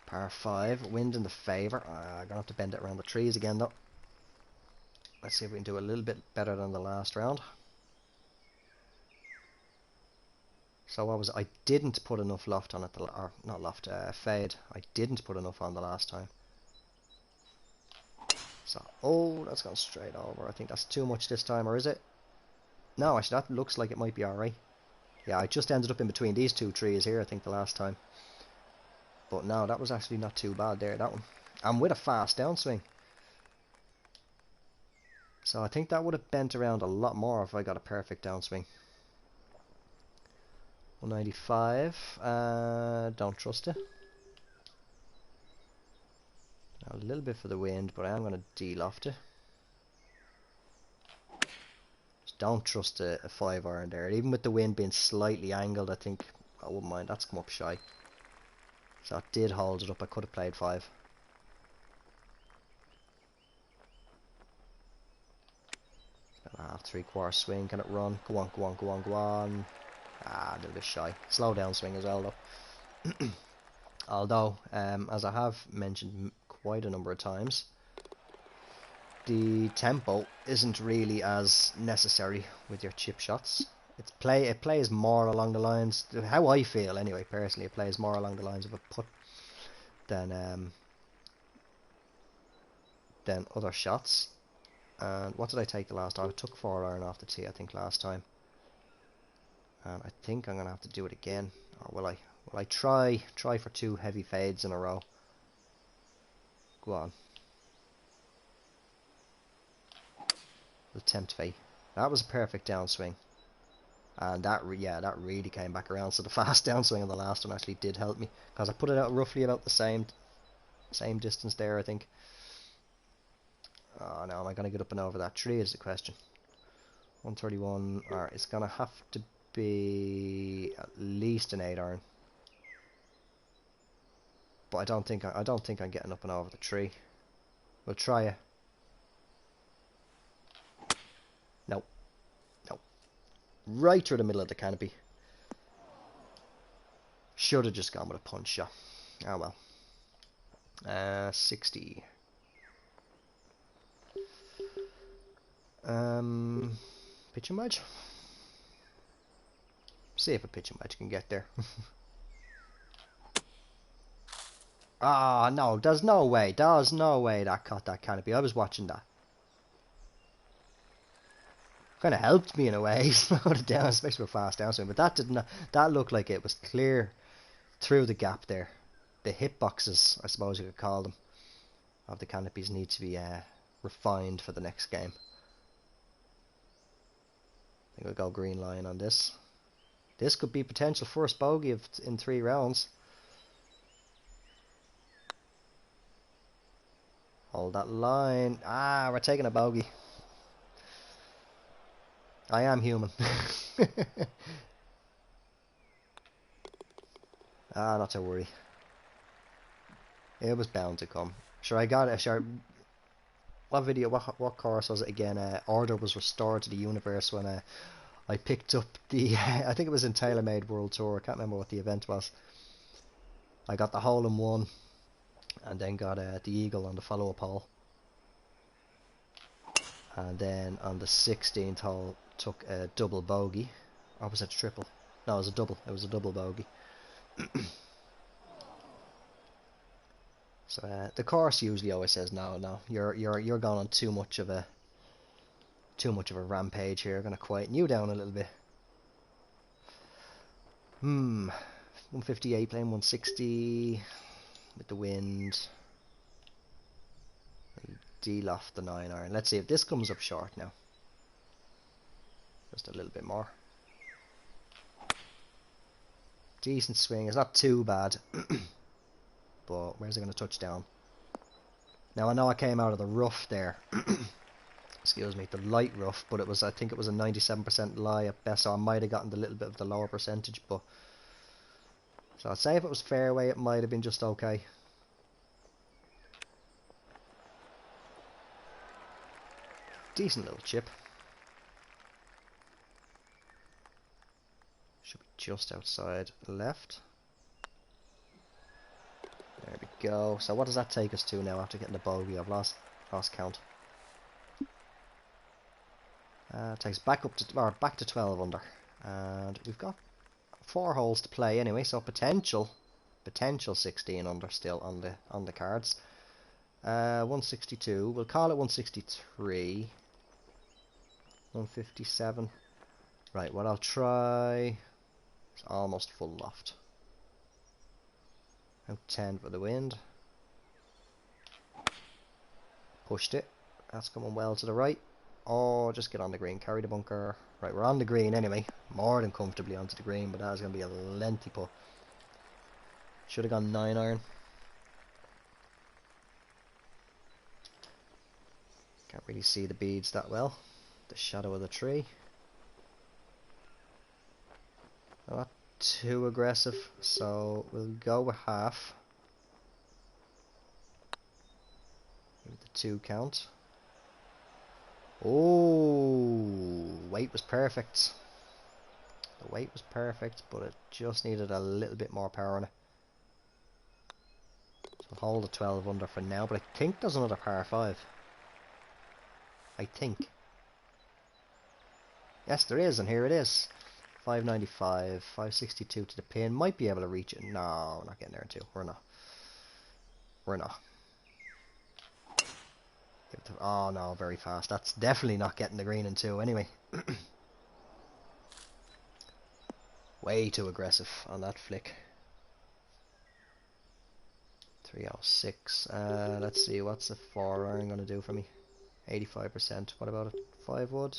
Par 5, wind in the favour. I'm going to have to bend it around the trees again though. Let's see if we can do a little bit better than the last round. So what was it? I didn't put enough loft on it, or not loft, fade. I didn't put enough on the last time. So, oh, that's gone straight over. I think that's too much this time, or is it? No, actually that looks like it might be alright. Yeah, I just ended up in between these 2 trees here, I think, the last time. But no, that was actually not too bad there, that one. And with a fast downswing. So I think that would have bent around a lot more if I got a perfect downswing. 195. Don't trust it. Now a little bit for the wind, but I am going to de-loft it. Just don't trust a 5-iron there. Even with the wind being slightly angled, I think I wouldn't mind. That's come up shy. So it did hold it up. I could have played 5. About a half, 3/4 swing. Can it run? Go on, go on, go on, go on. Ah, a little bit shy. Slow down swing as well though. Although, as I have mentioned quite a number of times, the tempo isn't really as necessary with your chip shots. It plays more along the lines, how I feel anyway, personally, it plays more along the lines of a putt than other shots. And what did I take the last time? I took 4-iron off the tee, I think, last time. And I think I'm going to have to do it again. Or will I? Will I try for 2 heavy fades in a row? Go on. The tempt fade. That was a perfect downswing. And that really came back around. So the fast downswing on the last one actually did help me, because I put it out roughly about the same distance there, I think. Oh, now am I going to get up and over that tree is the question. 131. Alright, it's going to have to be at least an 8-iron. But I don't think I'm getting up and over the tree. We'll try it. No. No. Right through the middle of the canopy. Should have just gone with a punch shot. Oh well. 60. Pitching wedge. See if a pitching wedge can get there. Ah, no, there's no way that caught that canopy. I was watching that. Kind of helped me in a way, slowed it down, especially with fast downswing. But that didn't. That looked like it was clear through the gap there. The hitboxes, I suppose you could call them. of the canopies need to be refined for the next game. I think we'll go green line on this. This could be potential first bogey in 3 rounds. Hold that line. Ah, we're taking a bogey. I am human. Not to worry. It was bound to come. Sure, I got it. Sure. What video? What course was it again? Order was restored to the universe when I picked up the. I think it was in TaylorMade World Tour. I can't remember what the event was. I got the hole in one, and then got the eagle on the follow-up hole, and then on the 16th hole took a double bogey. Or was it a triple? No, it was a double. It was a double bogey. So the course usually always says no, you're going on too much of a rampage here. Gonna quieten you down a little bit. 158 playing 160 with the wind. D-loft the 9-iron. Let's see if this comes up short now. Just a little bit more. Decent swing. It's not too bad. But where's it going to touch down? Now I know I came out of the rough there. Excuse me, the light rough, but I think it was a 97% lie at best, so I might have gotten a little bit of the lower percentage, but so I'd say if it was fairway it might have been just okay. Decent little chip. Should be just outside left. There we go. So what does that take us to now after getting the bogey? I've lost count. Takes back to 12 under, and we've got 4 holes to play anyway. So potential 16 under still on the cards. 162. We'll call it 163. 157. Right. What I'll try. It's almost full loft. Out 10 for the wind. Pushed it. That's coming well to the right. Oh, just get on the green. Carry the bunker. Right, we're on the green anyway. More than comfortably onto the green, but that is going to be a lengthy putt. Should have gone 9-iron. Can't really see the beads that well. The shadow of the tree. Not too aggressive, so we'll go with half. Give it the 2 count. Oh, weight was perfect. The weight was perfect, but it just needed a little bit more power on it. So hold the 12 under for now, but I think there's another par 5. I think. Yes, there is, and here it is. 595, 562 to the pin. Might be able to reach it. No, we're not getting there in 2. We're not. Oh no, very fast. That's definitely not getting the green in 2 anyway. Way too aggressive on that flick. 306. Let's see, what's the 4-iron going to do for me? 85%. What about it? 5 wood?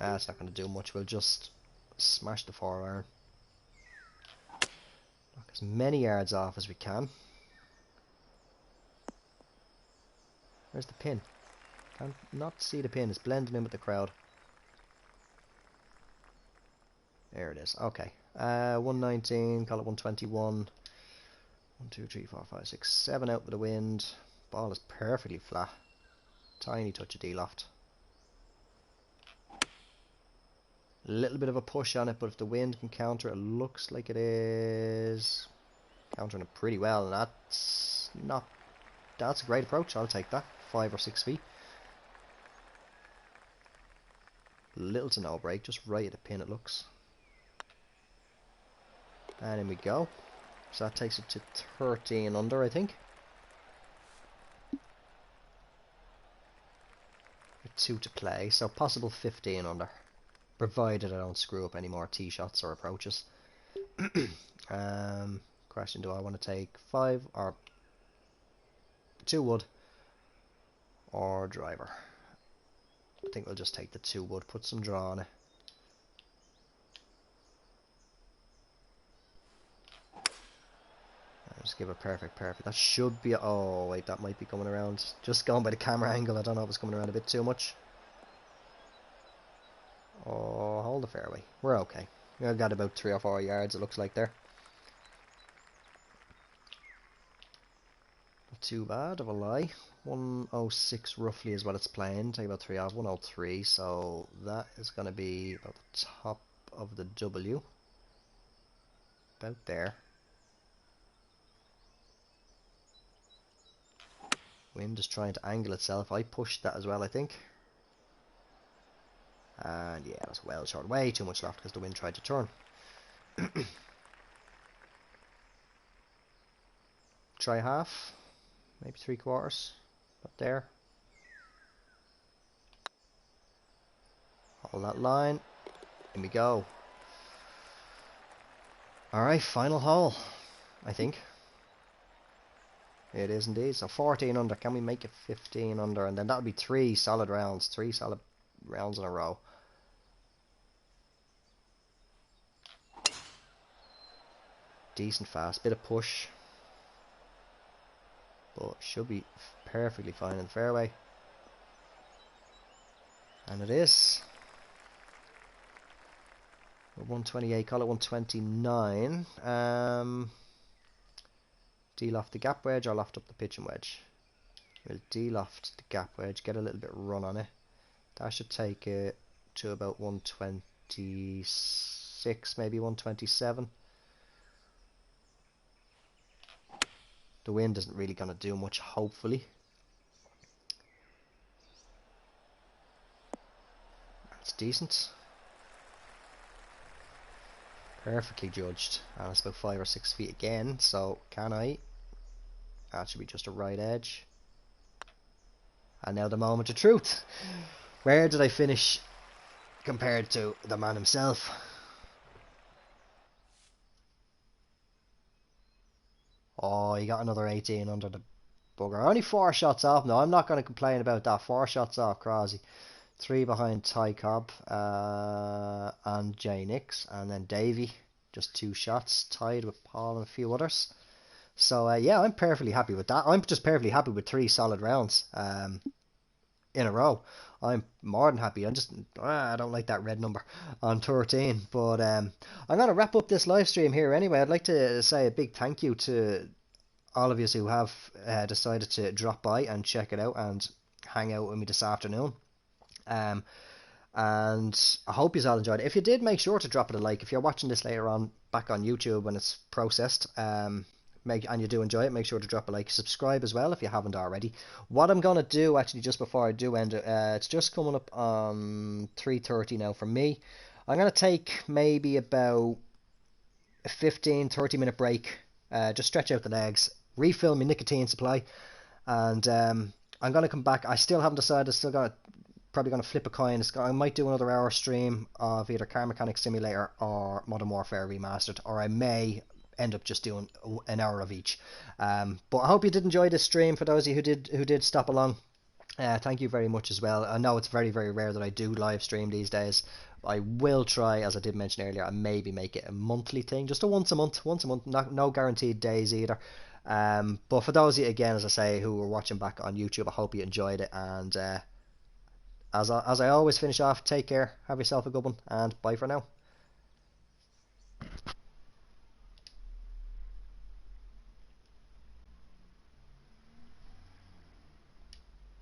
It's not going to do much. We'll just smash the 4-iron. Knock as many yards off as we can. Where's the pin? Can't not see the pin. It's blending in with the crowd. There it is. Okay. 119. Call it 121. 1, 2, 3, 4, 5, 6, 7 out with the wind. Ball is perfectly flat. Tiny touch of D-loft. A little bit of a push on it, but if the wind can counter it, looks like it is countering it pretty well, and that's a great approach. I'll take that. 5 or 6 feet. Little to no break, just right at the pin it looks. And in we go. So that takes it to 13 under, I think. With 2 to play, so possible 15 under. Provided I don't screw up any more tee shots or approaches. Question, do I want to take 5 or 2 wood or driver. I think we'll just take the 2 wood, put some draw on it. Just give it perfect. That should be... Oh, wait, that might be coming around. Just going by the camera angle, I don't know if it's coming around a bit too much. Oh, hold the fairway. We're okay. We've got about 3 or 4 yards, it looks like there. Not too bad of a lie. 106 roughly is what it's playing. Take about 3 off. 103, so that is going to be about the top of the W. About there. Wind is trying to angle itself. I pushed that as well, I think. And yeah, that's well short. Way too much left because the wind tried to turn. Try half. Maybe 3/4. Up there. Hold that line. In we go. Alright, final hole, I think. It is indeed. So 14 under. Can we make it 15 under? And then that would be 3 solid rounds. 3 solid rounds in a row. Decent fast. Bit of push. But should be perfectly fine in the fairway. And it is. 128. Call it 129. De-loft the gap wedge or loft up the pitching wedge? We'll de-loft the gap wedge, get a little bit run on it. That should take it to about 126, maybe 127. The wind isn't really going to do much, hopefully. That's decent. Perfectly judged. And it's about 5 or 6 feet again, so can I? That should be just a right edge. And now the moment of truth. Where did I finish compared to the man himself? Oh, he got another 18 under the bugger. Only 4 shots off. No, I'm not going to complain about that. 4 shots off, Crosby. 3 behind Ty Cobb and Jay Nix. And then Davey, just 2 shots, tied with Paul and a few others. So, yeah, I'm perfectly happy with that. I'm just perfectly happy with 3 solid rounds in a row. I'm more than happy. I don't like that red number on 13. But I'm going to wrap up this live stream here anyway. I'd like to say a big thank you to all of you who have decided to drop by and check it out and hang out with me this afternoon. And I hope you all enjoyed it. If you did, make sure to drop it a like. If you're watching this later on back on YouTube when it's processed, and you do enjoy it, make sure to drop a like. Subscribe as well if you haven't already. What I'm going to do actually just before I do end it, it's just coming up on 3:30 now for me. I'm going to take maybe about a 15-30 minute break, just stretch out the legs, refill my nicotine supply, and I'm going to come back. I still haven't decided. Probably going to flip a coin. I might do another hour stream of either Car Mechanic Simulator or Modern Warfare Remastered, or I may end up just doing an hour of each. But I hope you did enjoy this stream. For those of you who did stop along, thank you very much as well. I know it's very, very rare that I do live stream these days. I will try, as I did mention earlier, and maybe make it a monthly thing, just a once a month, no guaranteed days either. But for those of you, again, as I say, who were watching back on YouTube, I hope you enjoyed it. And as I always finish off, take care, have yourself a good one, and bye for now.